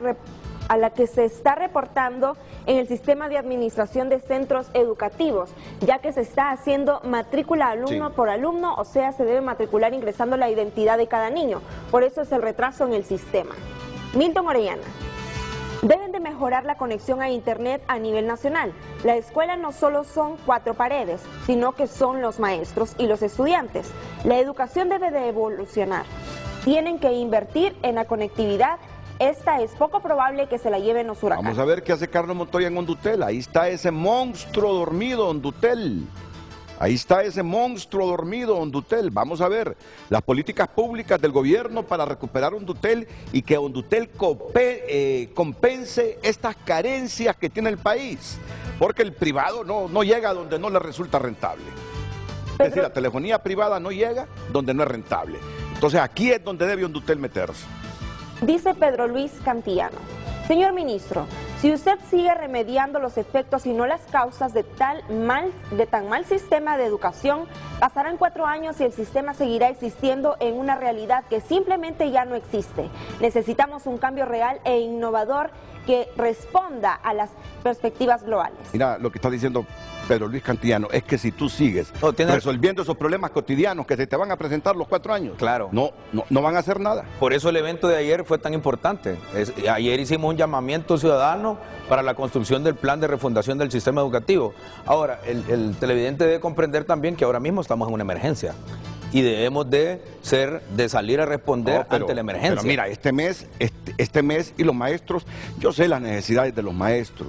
reportando en el sistema de administración de centros educativos, ya que se está haciendo matrícula alumno por alumno, o sea, se debe matricular ingresando la identidad de cada niño. Por eso es el retraso en el sistema. Milton Orellana: deben de mejorar la conexión a internet a nivel nacional. La escuela no solo son 4 paredes, sino que son los maestros y los estudiantes. La educación debe de evolucionar. Tienen que invertir en la conectividad. Esta es poco probable que se la lleven los huracanes. Vamos a ver qué hace Carlos Montoya en Hondutel. Ahí está ese monstruo dormido, Hondutel. Ahí está ese monstruo dormido, Hondutel. Vamos a ver las políticas públicas del gobierno para recuperar Hondutel y que Hondutel compense estas carencias que tiene el país. Porque el privado no llega a donde no le resulta rentable. Es decir, la telefonía privada no llega donde no es rentable. Entonces aquí es donde debe Hondutel meterse. Dice Pedro Luis Cantillano: señor ministro, si Si usted sigue remediando los efectos y no las causas de tan mal sistema de educación, pasarán 4 años y el sistema seguirá existiendo en una realidad que simplemente ya no existe. Necesitamos un cambio real e innovador que responda a las perspectivas globales. Mira, lo que está diciendo Pedro Luis Cantillano es que si tú sigues resolviendo esos problemas cotidianos que se te van a presentar los 4 años, claro, no van a hacer nada. Por eso el evento de ayer fue tan importante. Ayer hicimos un llamamiento ciudadano para la construcción del plan de refundación del sistema educativo. Ahora, el televidente debe comprender también que ahora mismo estamos en una emergencia y debemos de salir a responder ante la emergencia. Pero mira, este mes y los maestros, yo sé las necesidades de los maestros,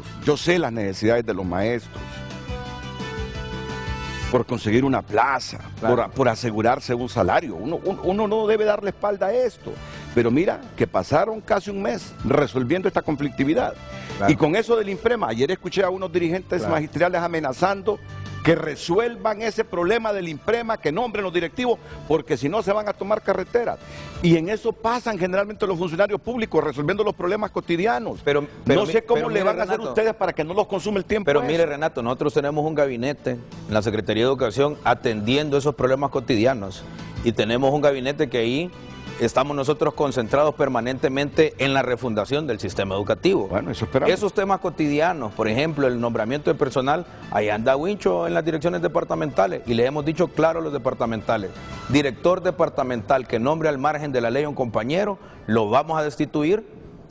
por conseguir una plaza, claro, por asegurarse un salario. Uno no debe darle espalda a esto. Pero mira, que pasaron casi un mes resolviendo esta conflictividad. Claro. Y con eso del INPREMA, ayer escuché a unos dirigentes magisteriales amenazando que resuelvan ese problema del INPREMA, que nombren los directivos, porque si no se van a tomar carreteras. Y en eso pasan generalmente los funcionarios públicos, resolviendo los problemas cotidianos. Pero no sé cómo le van a hacer ustedes para que no los consume el tiempo. Pero mire, Renato, nosotros tenemos un gabinete en la Secretaría de Educación atendiendo esos problemas cotidianos. Y tenemos un gabinete que ahí estamos nosotros concentrados permanentemente en la refundación del sistema educativo. Bueno, eso esperamos. Esos temas cotidianos, por ejemplo, el nombramiento de personal, ahí anda Wincho en las direcciones departamentales y le hemos dicho claro a los departamentales, director departamental que nombre al margen de la ley a un compañero, lo vamos a destituir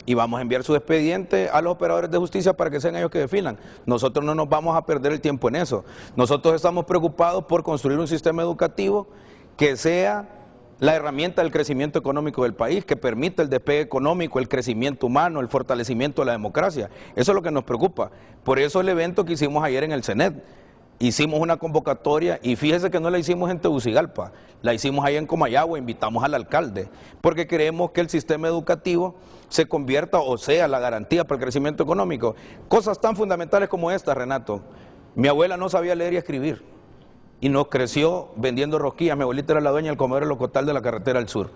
y vamos a enviar su expediente a los operadores de justicia para que sean ellos que definan. Nosotros no nos vamos a perder el tiempo en eso. Nosotros estamos preocupados por construir un sistema educativo que sea la herramienta del crecimiento económico del país, que permita el despegue económico, el crecimiento humano, el fortalecimiento de la democracia. Eso es lo que nos preocupa. Por eso el evento que hicimos ayer en el CENET, hicimos una convocatoria y fíjese que no la hicimos en Tegucigalpa, la hicimos ahí en Comayagua, invitamos al alcalde, porque creemos que el sistema educativo se convierta o sea la garantía para el crecimiento económico. Cosas tan fundamentales como esta, Renato. Mi abuela no sabía leer y escribir y nos creció vendiendo rosquillas. Mi abuelita era la dueña del comedor local de la carretera al sur.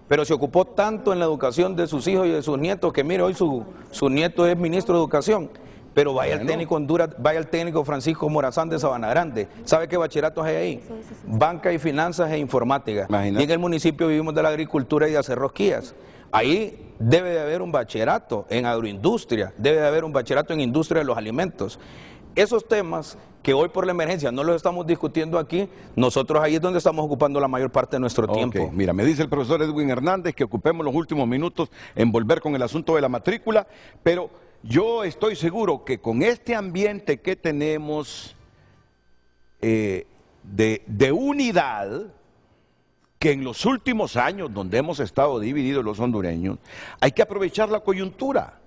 Pero se ocupó tanto en la educación de sus hijos y de sus nietos, que mire, hoy su nieto es ministro de Educación. Pero vaya el técnico Honduras, vaya el técnico Francisco Morazán de Sabana Grande. ¿Sabe qué bachilleratos hay ahí? Banca y finanzas e informática. Imagínate. Y en el municipio vivimos de la agricultura y de hacer rosquillas. Ahí debe de haber un bachillerato en agroindustria, debe de haber un bachillerato en industria de los alimentos. Esos temas que hoy por la emergencia no los estamos discutiendo aquí, nosotros ahí es donde estamos ocupando la mayor parte de nuestro tiempo. Mira, me dice el profesor Edwin Hernández que ocupemos los últimos minutos en volver con el asunto de la matrícula, pero yo estoy seguro que con este ambiente que tenemos de unidad, que en los últimos años donde hemos estado divididos los hondureños, hay que aprovechar la coyuntura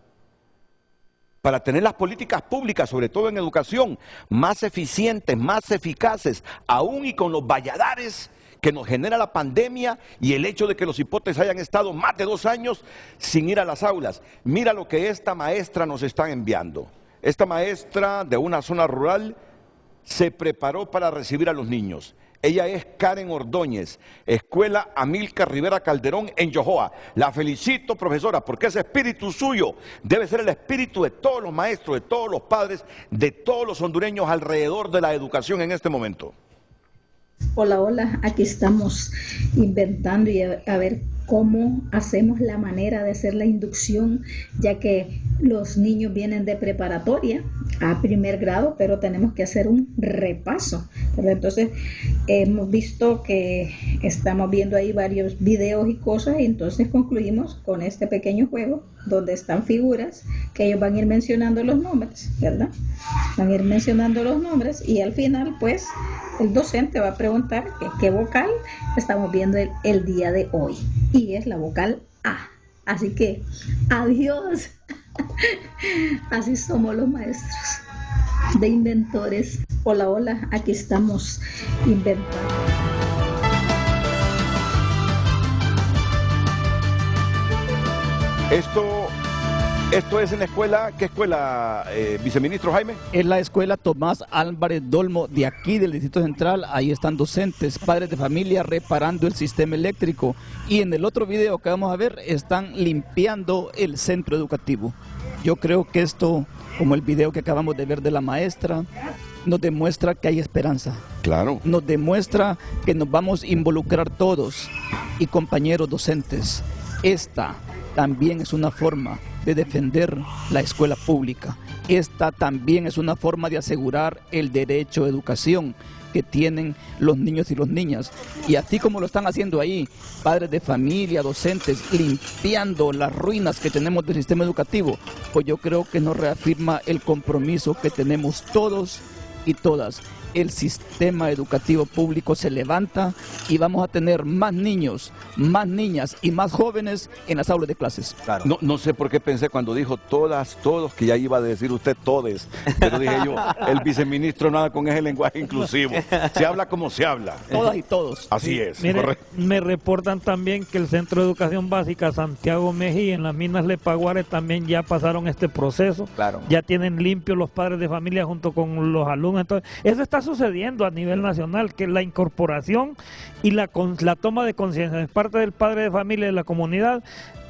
para tener las políticas públicas, sobre todo en educación, más eficientes, más eficaces, aún y con los valladares que nos genera la pandemia y el hecho de que los hipotes hayan estado más de 2 años sin ir a las aulas. Mira lo que esta maestra nos está enviando. Esta maestra de una zona rural se preparó para recibir a los niños. Ella es Karen Ordóñez, Escuela Amílcar Rivera Calderón en Yojoa. La felicito, profesora, porque ese espíritu suyo debe ser el espíritu de todos los maestros, de todos los padres, de todos los hondureños alrededor de la educación en este momento. Hola, hola, aquí estamos inventando y a ver cómo hacemos la manera de hacer la inducción, ya que los niños vienen de preparatoria a primer grado, pero tenemos que hacer un repaso. Pero entonces hemos visto que estamos viendo ahí varios videos y cosas, y entonces concluimos con este pequeño juego donde están figuras que ellos van a ir mencionando los nombres, ¿verdad? Van a ir mencionando los nombres y al final pues el docente va a preguntar qué vocal estamos viendo el día de hoy, y es la vocal A. Así que adiós. Así somos los maestros de inventores. Hola, hola, aquí estamos inventando. Esto es en la escuela, ¿qué escuela, viceministro Jaime? Es la escuela Tomás Álvarez Dolmo de aquí del Distrito Central. Ahí están docentes, padres de familia reparando el sistema eléctrico, y en el otro video que vamos a ver están limpiando el centro educativo. Yo creo que esto, como el video que acabamos de ver de la maestra, nos demuestra que hay esperanza. Claro. Nos demuestra que nos vamos a involucrar todos y compañeros docentes. Esta también es una forma de defender la escuela pública. Esta también es una forma de asegurar el derecho a educación que tienen los niños y las niñas. Y así como lo están haciendo ahí, padres de familia, docentes, limpiando las ruinas que tenemos del sistema educativo, pues yo creo que nos reafirma el compromiso que tenemos todos y todas. El sistema educativo público se levanta y vamos a tener más niños, más niñas y más jóvenes en las aulas de clases. Claro. No sé por qué pensé cuando dijo todas, todos, que ya iba a decir usted todes, pero dije yo, el viceministro nada con ese lenguaje inclusivo, se habla como se habla. Todas y todos. Así es. Mire, me reportan también que el Centro de Educación Básica Santiago Mejía en las Minas Lepaguare también ya pasaron este proceso. Claro. Ya tienen limpios los padres de familia junto con los alumnos. Entonces, eso está sucediendo a nivel nacional, que la incorporación y la toma de conciencia de parte del padre de familia y de la comunidad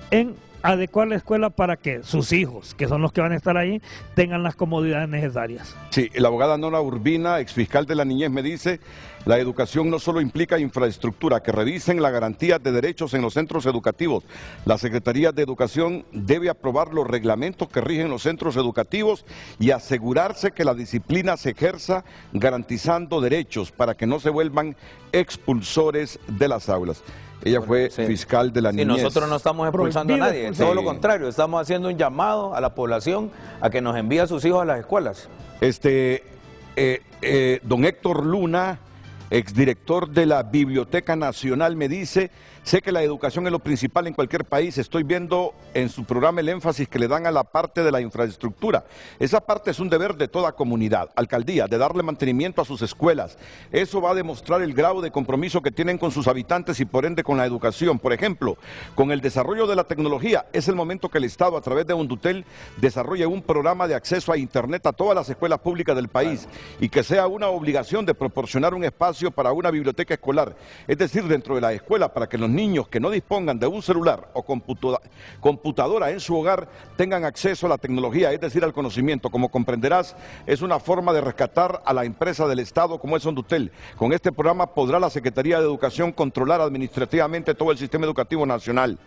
en adecuar la escuela para que sus hijos, que son los que van a estar ahí, tengan las comodidades necesarias. Sí, la abogada Nora Urbina, exfiscal de la niñez, me dice, la educación no solo implica infraestructura, que revisen la garantía de derechos en los centros educativos. La Secretaría de Educación debe aprobar los reglamentos que rigen los centros educativos y asegurarse que la disciplina se ejerza garantizando derechos para que no se vuelvan expulsores de las aulas. Ella fue fiscal de la niñez. Nosotros no estamos expulsando a nadie, todo lo contrario, estamos haciendo un llamado a la población a que nos envíe a sus hijos a las escuelas. Don Héctor Luna, exdirector de la Biblioteca Nacional, me dice, sé que la educación es lo principal en cualquier país, estoy viendo en su programa el énfasis que le dan a la parte de la infraestructura. Esa parte es un deber de toda comunidad, alcaldía, de darle mantenimiento a sus escuelas. Eso va a demostrar el grado de compromiso que tienen con sus habitantes y por ende con la educación. Por ejemplo, con el desarrollo de la tecnología, es el momento que el Estado a través de Undutel desarrolle un programa de acceso a Internet a todas las escuelas públicas del país y que sea una obligación de proporcionar un espacio para una biblioteca escolar, es decir, dentro de la escuela, para que los niños que no dispongan de un celular o computadora en su hogar tengan acceso a la tecnología, es decir, al conocimiento. Como comprenderás, es una forma de rescatar a la empresa del Estado como es Undutel. Con este programa podrá la Secretaría de Educación controlar administrativamente todo el sistema educativo nacional.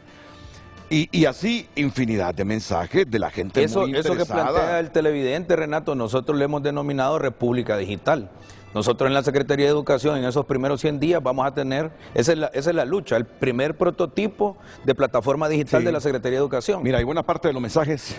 Y así infinidad de mensajes de la gente muy interesada. Eso que plantea el televidente, Renato, nosotros le hemos denominado República Digital. Nosotros en la Secretaría de Educación, en esos primeros 100 días, vamos a tener, esa es la lucha, el primer prototipo de plataforma digital de la Secretaría de Educación. Mira, y buena parte de los mensajes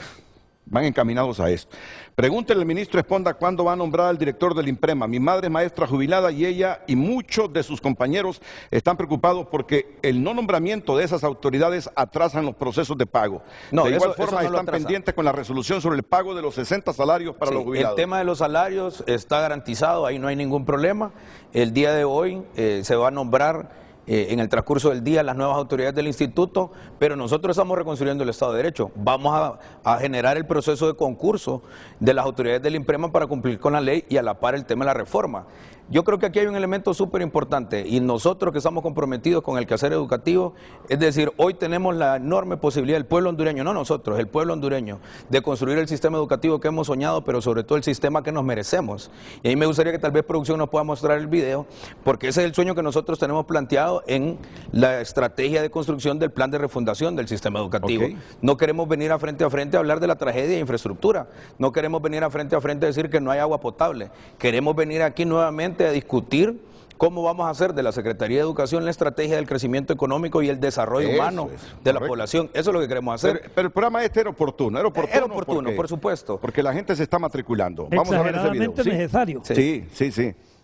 van encaminados a esto. Pregúntele al ministro Esponda cuándo va a nombrar al director del IMPREMA. Mi madre es maestra jubilada y ella y muchos de sus compañeros están preocupados porque el no nombramiento de esas autoridades atrasan los procesos de pago. De igual forma están pendientes con la resolución sobre el pago de los 60 salarios para los jubilados. El tema de los salarios está garantizado, ahí no hay ningún problema. El día de hoy se va a nombrar en el transcurso del día las nuevas autoridades del instituto, pero nosotros estamos reconstruyendo el Estado de Derecho. Vamos a generar el proceso de concurso de las autoridades del IMPREMA para cumplir con la ley y a la par el tema de la reforma. Yo creo que aquí hay un elemento súper importante y nosotros que estamos comprometidos con el quehacer educativo, es decir, hoy tenemos la enorme posibilidad, el pueblo hondureño, no nosotros, el pueblo hondureño, de construir el sistema educativo que hemos soñado, pero sobre todo el sistema que nos merecemos. Y ahí me gustaría que tal vez producción nos pueda mostrar el video, porque ese es el sueño que nosotros tenemos planteado en la estrategia de construcción del plan de refundación del sistema educativo. No queremos venir a frente a hablar de la tragedia de infraestructura, no queremos venir a frente a decir que no hay agua potable, queremos venir aquí nuevamente a discutir cómo vamos a hacer de la Secretaría de Educación la estrategia del crecimiento económico y el desarrollo humano de la población. Eso es lo que queremos hacer. Pero el programa era oportuno. Era oportuno, por supuesto. Porque la gente se está matriculando. Vamos a ver ese video. Necesario. Sí.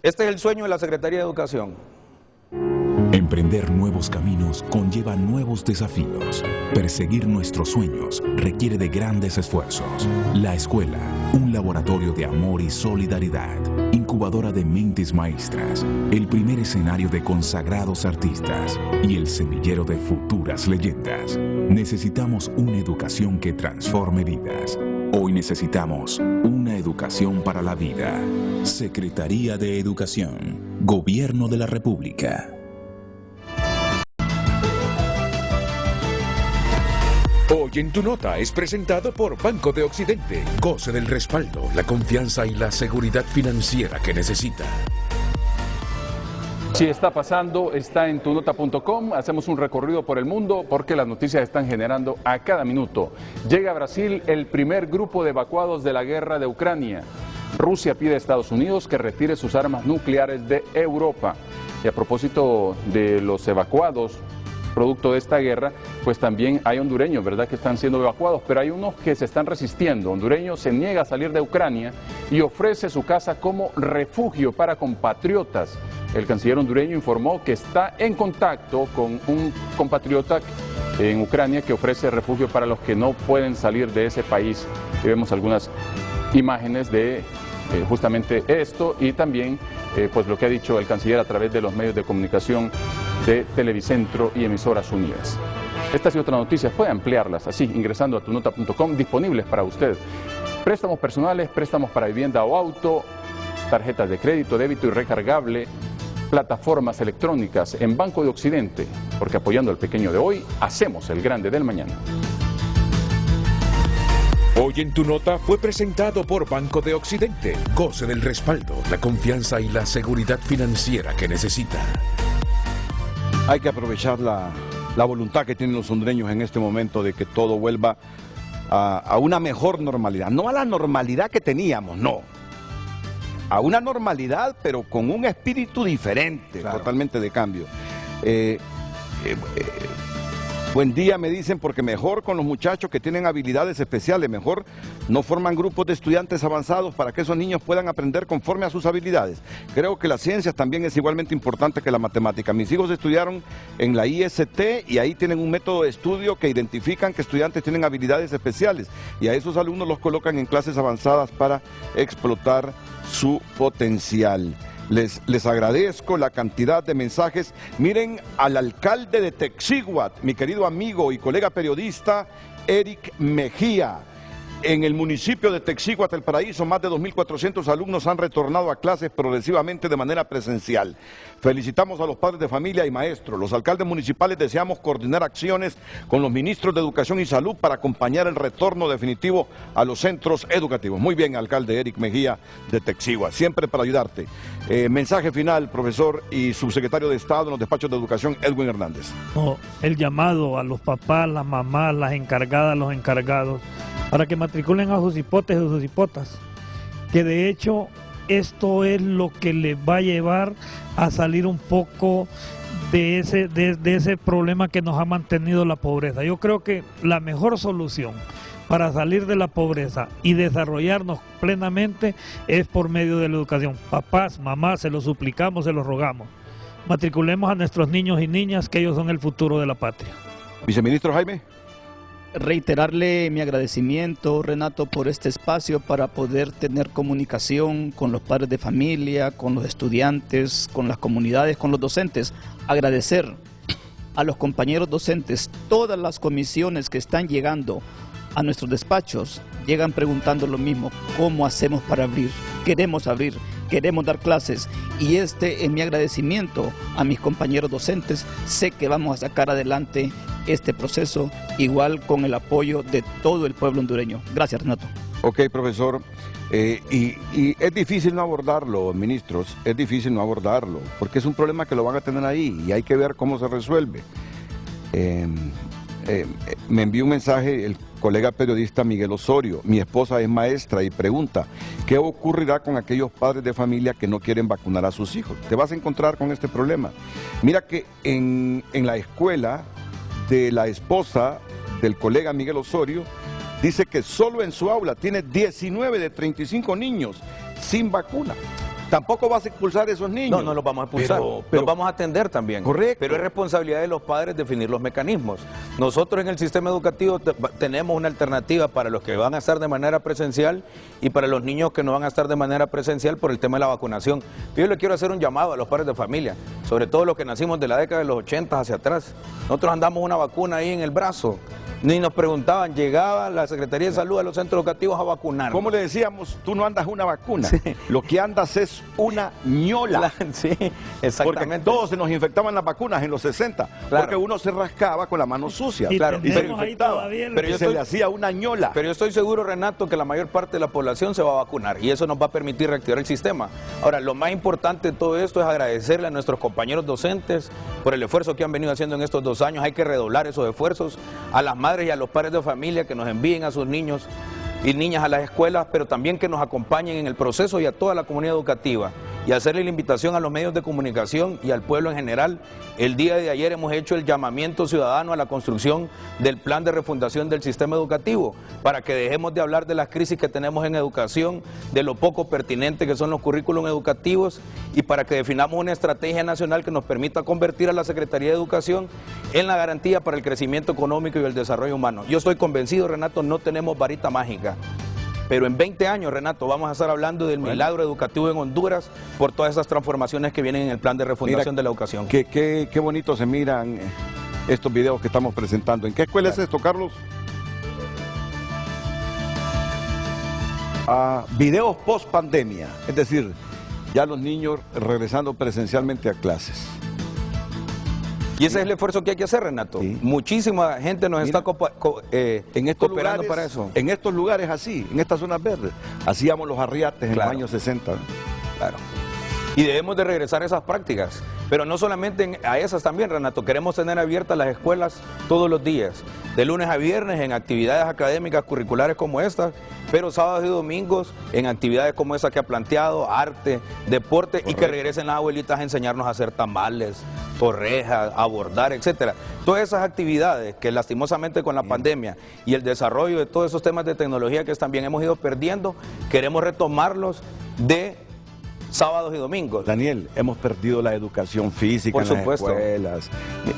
Este es el sueño de la Secretaría de Educación. Emprender nuevos caminos conlleva nuevos desafíos. Perseguir nuestros sueños requiere de grandes esfuerzos. La escuela, un laboratorio de amor y solidaridad. Incubadora de mentes maestras, el primer escenario de consagrados artistas y el semillero de futuras leyendas. Necesitamos una educación que transforme vidas. Hoy necesitamos una educación para la vida. Secretaría de Educación, Gobierno de la República. Hoy Hoy en tu nota es presentado por Banco de Occidente. Goce del respaldo, la confianza y la seguridad financiera que necesita. Si está pasando, está en tunota.com. Hacemos un recorrido por el mundo porque las noticias están generando a cada minuto. Llega a Brasil el primer grupo de evacuados de la guerra de Ucrania. Rusia pide a Estados Unidos que retire sus armas nucleares de Europa. Y a propósito de los evacuados producto de esta guerra, pues también hay hondureños, ¿verdad?, que están siendo evacuados, pero hay unos que se están resistiendo. Hondureño se niega a salir de Ucrania y ofrece su casa como refugio para compatriotas. El canciller hondureño informó que está en contacto con un compatriota en Ucrania que ofrece refugio para los que no pueden salir de ese país. Y vemos algunas imágenes de justamente esto y también pues lo que ha dicho el canciller a través de los medios de comunicación de Televicentro y Emisoras Unidas. Estas y otras noticias puede ampliarlas así ingresando a tunota.com, disponibles para usted. Préstamos personales, préstamos para vivienda o auto, tarjetas de crédito, débito y recargable, plataformas electrónicas en Banco de Occidente, porque apoyando al pequeño de hoy, hacemos el grande del mañana. Hoy en tu nota fue presentado por Banco de Occidente. Goce del respaldo, la confianza y la seguridad financiera que necesita. Hay que aprovechar la voluntad que tienen los hondureños en este momento de que todo vuelva a una mejor normalidad. No a la normalidad que teníamos, no. A una normalidad, pero con un espíritu diferente, claro, totalmente de cambio. Buen día, me dicen, porque mejor con los muchachos que tienen habilidades especiales, mejor no forman grupos de estudiantes avanzados para que esos niños puedan aprender conforme a sus habilidades. Creo que las ciencias también es igualmente importante que la matemática. Mis hijos estudiaron en la IST y ahí tienen un método de estudio que identifican que estudiantes tienen habilidades especiales y a esos alumnos los colocan en clases avanzadas para explotar su potencial. Les agradezco la cantidad de mensajes. Miren al alcalde de Texíhuatl, mi querido amigo y colega periodista, Eric Mejía. En el municipio de Texíhuatl, El Paraíso, más de 2.400 alumnos han retornado a clases progresivamente de manera presencial. Felicitamos a los padres de familia y maestros. Los alcaldes municipales deseamos coordinar acciones con los ministros de Educación y Salud para acompañar el retorno definitivo a los centros educativos. Muy bien, alcalde Eric Mejía de Texíhuatl, siempre para ayudarte. Mensaje final, profesor y subsecretario de Estado en los despachos de Educación, Edwin Hernández. No, el llamado a los papás, las mamás, las encargadas, los encargados, para que matriculen a sus hipotes y sus hipotas, que de hecho esto es lo que les va a llevar a salir un poco de ese problema que nos ha mantenido la pobreza. Yo creo que la mejor solución para salir de la pobreza y desarrollarnos plenamente es por medio de la educación. Papás, mamás, se lo suplicamos, se lo rogamos. Matriculemos a nuestros niños y niñas, que ellos son el futuro de la patria. Viceministro Jaime. Reiterarle mi agradecimiento, Renato, por este espacio para poder tener comunicación con los padres de familia, con los estudiantes, con las comunidades, con los docentes. Agradecer a los compañeros docentes, todas las comisiones que están llegando a nuestros despachos, llegan preguntando lo mismo: ¿cómo hacemos para abrir? Queremos abrir, queremos dar clases, y este es mi agradecimiento a mis compañeros docentes. Sé que vamos a sacar adelante este proceso, igual con el apoyo de todo el pueblo hondureño. Gracias, Renato. Ok, profesor. Y es difícil no abordarlo, ministros, es difícil no abordarlo, porque es un problema que lo van a tener ahí y hay que ver cómo se resuelve. Me envió un mensaje el colega periodista Miguel Osorio. Mi esposa es maestra y pregunta: ¿qué ocurrirá con aquellos padres de familia que no quieren vacunar a sus hijos? Te vas a encontrar con este problema. Mira que en la escuela de la esposa del colega Miguel Osorio, dice que solo en su aula tiene 19 de 35 niños sin vacuna. Tampoco vas a expulsar a esos niños. No los vamos a expulsar, pero los vamos a atender también. Correcto. Pero es responsabilidad de los padres definir los mecanismos. Nosotros en el sistema educativo tenemos una alternativa para los que van a estar de manera presencial y para los niños que no van a estar de manera presencial por el tema de la vacunación. Yo le quiero hacer un llamado a los padres de familia, sobre todo los que nacimos de la década de los 80 hacia atrás. Nosotros andamos una vacuna ahí en el brazo. Ni nos preguntaban, llegaba la Secretaría de Salud a los centros educativos a vacunar. ¿Cómo le decíamos? Tú no andas una vacuna, sí. Lo que andas es una ñola. Sí, exactamente. Porque todos se nos infectaban las vacunas en los 60, claro, porque uno se rascaba con la mano sucia. sucia. Y Claro, y se tenemos ahí infectaba. todavía el- Pero se le hacía una ñola. Pero yo estoy seguro, Renato, que la mayor parte de la población se va a vacunar y eso nos va a permitir reactivar el sistema. Ahora, lo más importante de todo esto es agradecerle a nuestros compañeros docentes por el esfuerzo que han venido haciendo en estos 2 años. Hay que redoblar esos esfuerzos, a las madres y a los padres de familia que nos envíen a sus niños y niñas a las escuelas, pero también que nos acompañen en el proceso y a toda la comunidad educativa. Y hacerle la invitación a los medios de comunicación y al pueblo en general. El día de ayer hemos hecho el llamamiento ciudadano a la construcción del plan de refundación del sistema educativo, para que dejemos de hablar de las crisis que tenemos en educación, de lo poco pertinente que son los currículos educativos, y para que definamos una estrategia nacional que nos permita convertir a la Secretaría de Educación en la garantía para el crecimiento económico y el desarrollo humano. Yo estoy convencido, Renato, no tenemos varita mágica. Pero en 20 años, Renato, vamos a estar hablando del milagro educativo en Honduras por todas esas transformaciones que vienen en el plan de refundación de la educación. Qué bonito se miran estos videos que estamos presentando. ¿En qué escuela es esto, Carlos? Videos post pandemia, es decir, ya los niños regresando presencialmente a clases. Y ese es el esfuerzo que hay que hacer, Renato. Sí. Muchísima gente nos está en estos cooperando lugares, para eso. En estos lugares así, en estas zonas verdes, hacíamos los arriates en los años 60. ¿no? Claro. Y debemos de regresar a esas prácticas. Pero no solamente a esas también, Renato. Queremos tener abiertas las escuelas todos los días, de lunes a viernes en actividades académicas curriculares como estas, pero sábados y domingos en actividades como esa que ha planteado, arte, deporte. Correcto. Y que regresen las abuelitas a enseñarnos a hacer tamales, torrejas, a bordar, etcétera. Todas esas actividades que lastimosamente con la pandemia y el desarrollo de todos esos temas de tecnología que también hemos ido perdiendo, queremos retomarlos de sábados y domingos. Daniel, hemos perdido la educación física Por en las supuesto. escuelas.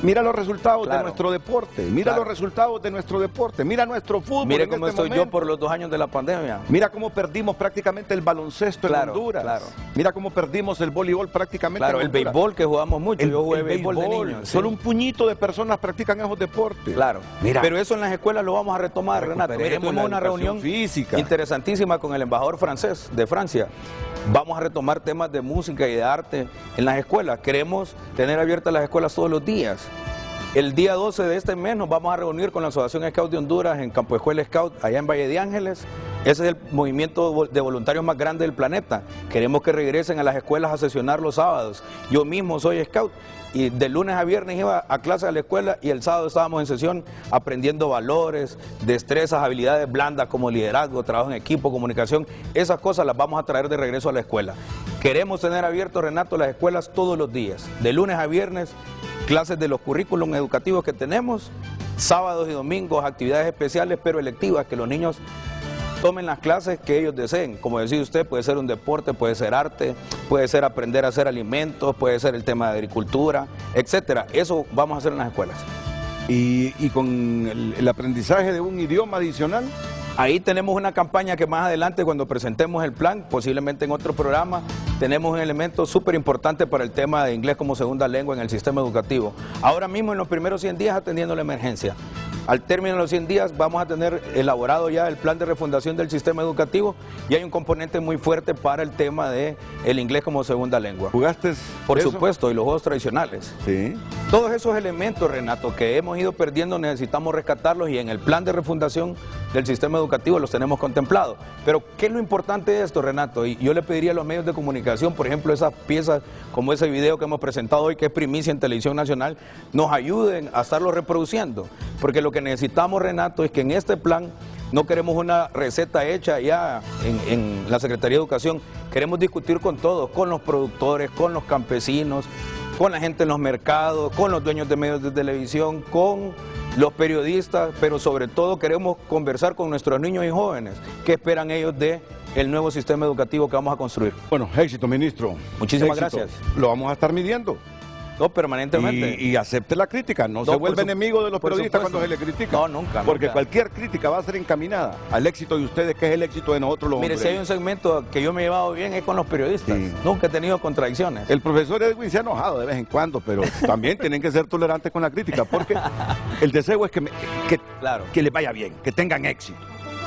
Mira los resultados Claro. de nuestro deporte. Mira los resultados de nuestro deporte. Mira nuestro fútbol. Mire en cómo este estoy momento. yo por los 2 años de la pandemia. Mira cómo perdimos prácticamente el baloncesto en Honduras. Claro. Mira cómo perdimos el voleibol prácticamente Claro, en el Honduras. béisbol que jugamos mucho. Yo jugué béisbol de niños. Solo un puñito de personas practican esos deportes. Claro. Mira. Pero eso en las escuelas lo vamos a retomar, Renato. Mire, Recuperemos tuvimos la una reunión educación física. interesantísima con el embajador francés de Francia. Vamos a retomar temas de música y de arte en las escuelas. Queremos tener abiertas las escuelas todos los días. El día 12 de este mes nos vamos a reunir con la Asociación Scout de Honduras en Campo Escuela Scout, allá en Valle de Ángeles. Ese es el movimiento de voluntarios más grande del planeta. Queremos que regresen a las escuelas a sesionar los sábados. Yo mismo soy Scout y de lunes a viernes iba a clase a la escuela y el sábado estábamos en sesión aprendiendo valores, destrezas, habilidades blandas como liderazgo, trabajo en equipo, comunicación. Esas cosas las vamos a traer de regreso a la escuela. Queremos tener abiertos, Renato, las escuelas todos los días, de lunes a viernes, clases de los currículums educativos que tenemos, sábados y domingos, actividades especiales pero electivas, que los niños tomen las clases que ellos deseen. Como decía usted, puede ser un deporte, puede ser arte, puede ser aprender a hacer alimentos, puede ser el tema de agricultura, etcétera. Eso vamos a hacer en las escuelas. Y con el aprendizaje de un idioma adicional. Ahí tenemos una campaña que más adelante, cuando presentemos el plan, posiblemente en otro programa, tenemos un elemento súper importante para el tema de inglés como segunda lengua en el sistema educativo. Ahora mismo, en los primeros 100 días, atendiendo la emergencia. Al término de los 100 días vamos a tener elaborado ya el plan de refundación del sistema educativo y hay un componente muy fuerte para el tema de el inglés como segunda lengua. ¿Jugaste Por eso? supuesto, y los juegos tradicionales. Sí. Todos esos elementos, Renato, que hemos ido perdiendo, necesitamos rescatarlos y en el plan de refundación del sistema educativo los tenemos contemplados. Pero, ¿qué es lo importante de esto, Renato? Y yo le pediría a los medios de comunicación, por ejemplo, esas piezas como ese video que hemos presentado hoy, que es primicia en Televisión Nacional, nos ayuden a estarlo reproduciendo. Porque lo que necesitamos, Renato, es que en este plan no queremos una receta hecha ya en la Secretaría de Educación. Queremos discutir con todos, con los productores, con los campesinos, con la gente en los mercados, con los dueños de medios de televisión, con los periodistas, pero sobre todo queremos conversar con nuestros niños y jóvenes. ¿Qué esperan ellos de el nuevo sistema educativo que vamos a construir? Bueno, éxito, ministro. Muchísimas Éxito. gracias. Lo vamos a estar midiendo. No, permanentemente. Y acepte la crítica, no se vuelve enemigo de los periodistas cuando se le critica. No, nunca. Porque nunca. cualquier crítica va a ser encaminada al éxito de ustedes, que es el éxito de nosotros los Mire, hombres. si hay un segmento que yo me he llevado bien es con los periodistas. Sí. Nunca he tenido contradicciones. El profesor Edwin se ha enojado de vez en cuando, pero también tienen que ser tolerantes con la crítica, porque el deseo es que les vaya bien, que tengan éxito.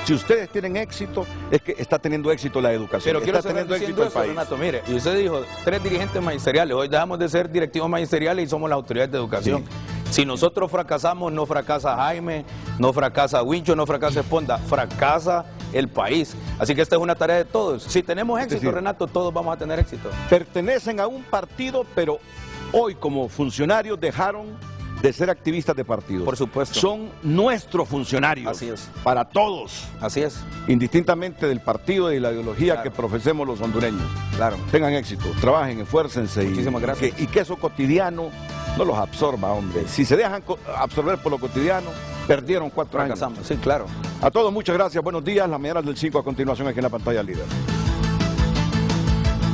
Si ustedes tienen éxito, es que está teniendo éxito la educación. Pero quiero está cerrar teniendo diciendo éxito el eso, país. Renato, mire, y usted dijo 3 dirigentes magisteriales, hoy dejamos de ser directivos magisteriales y somos las autoridades de educación. Si nosotros fracasamos, no fracasa Jaime, no fracasa Wincho, no fracasa Esponda, fracasa el país. Así que esta es una tarea de todos. Si tenemos éxito, Renato, todos vamos a tener éxito. Pertenecen a un partido, pero hoy como funcionarios dejaron de ser activistas de partidos. Por supuesto. Son nuestros funcionarios. Así es. Para todos. Así es. Indistintamente del partido y la ideología que profesemos los hondureños. Claro. Tengan éxito, trabajen, esfuércense. Muchísimas gracias. Y que eso cotidiano no los absorba, hombre. Si se dejan absorber por lo cotidiano, perdieron 4 años. Sí, claro. A todos muchas gracias, buenos días. Las mañanas del 5 a continuación aquí en la pantalla líder.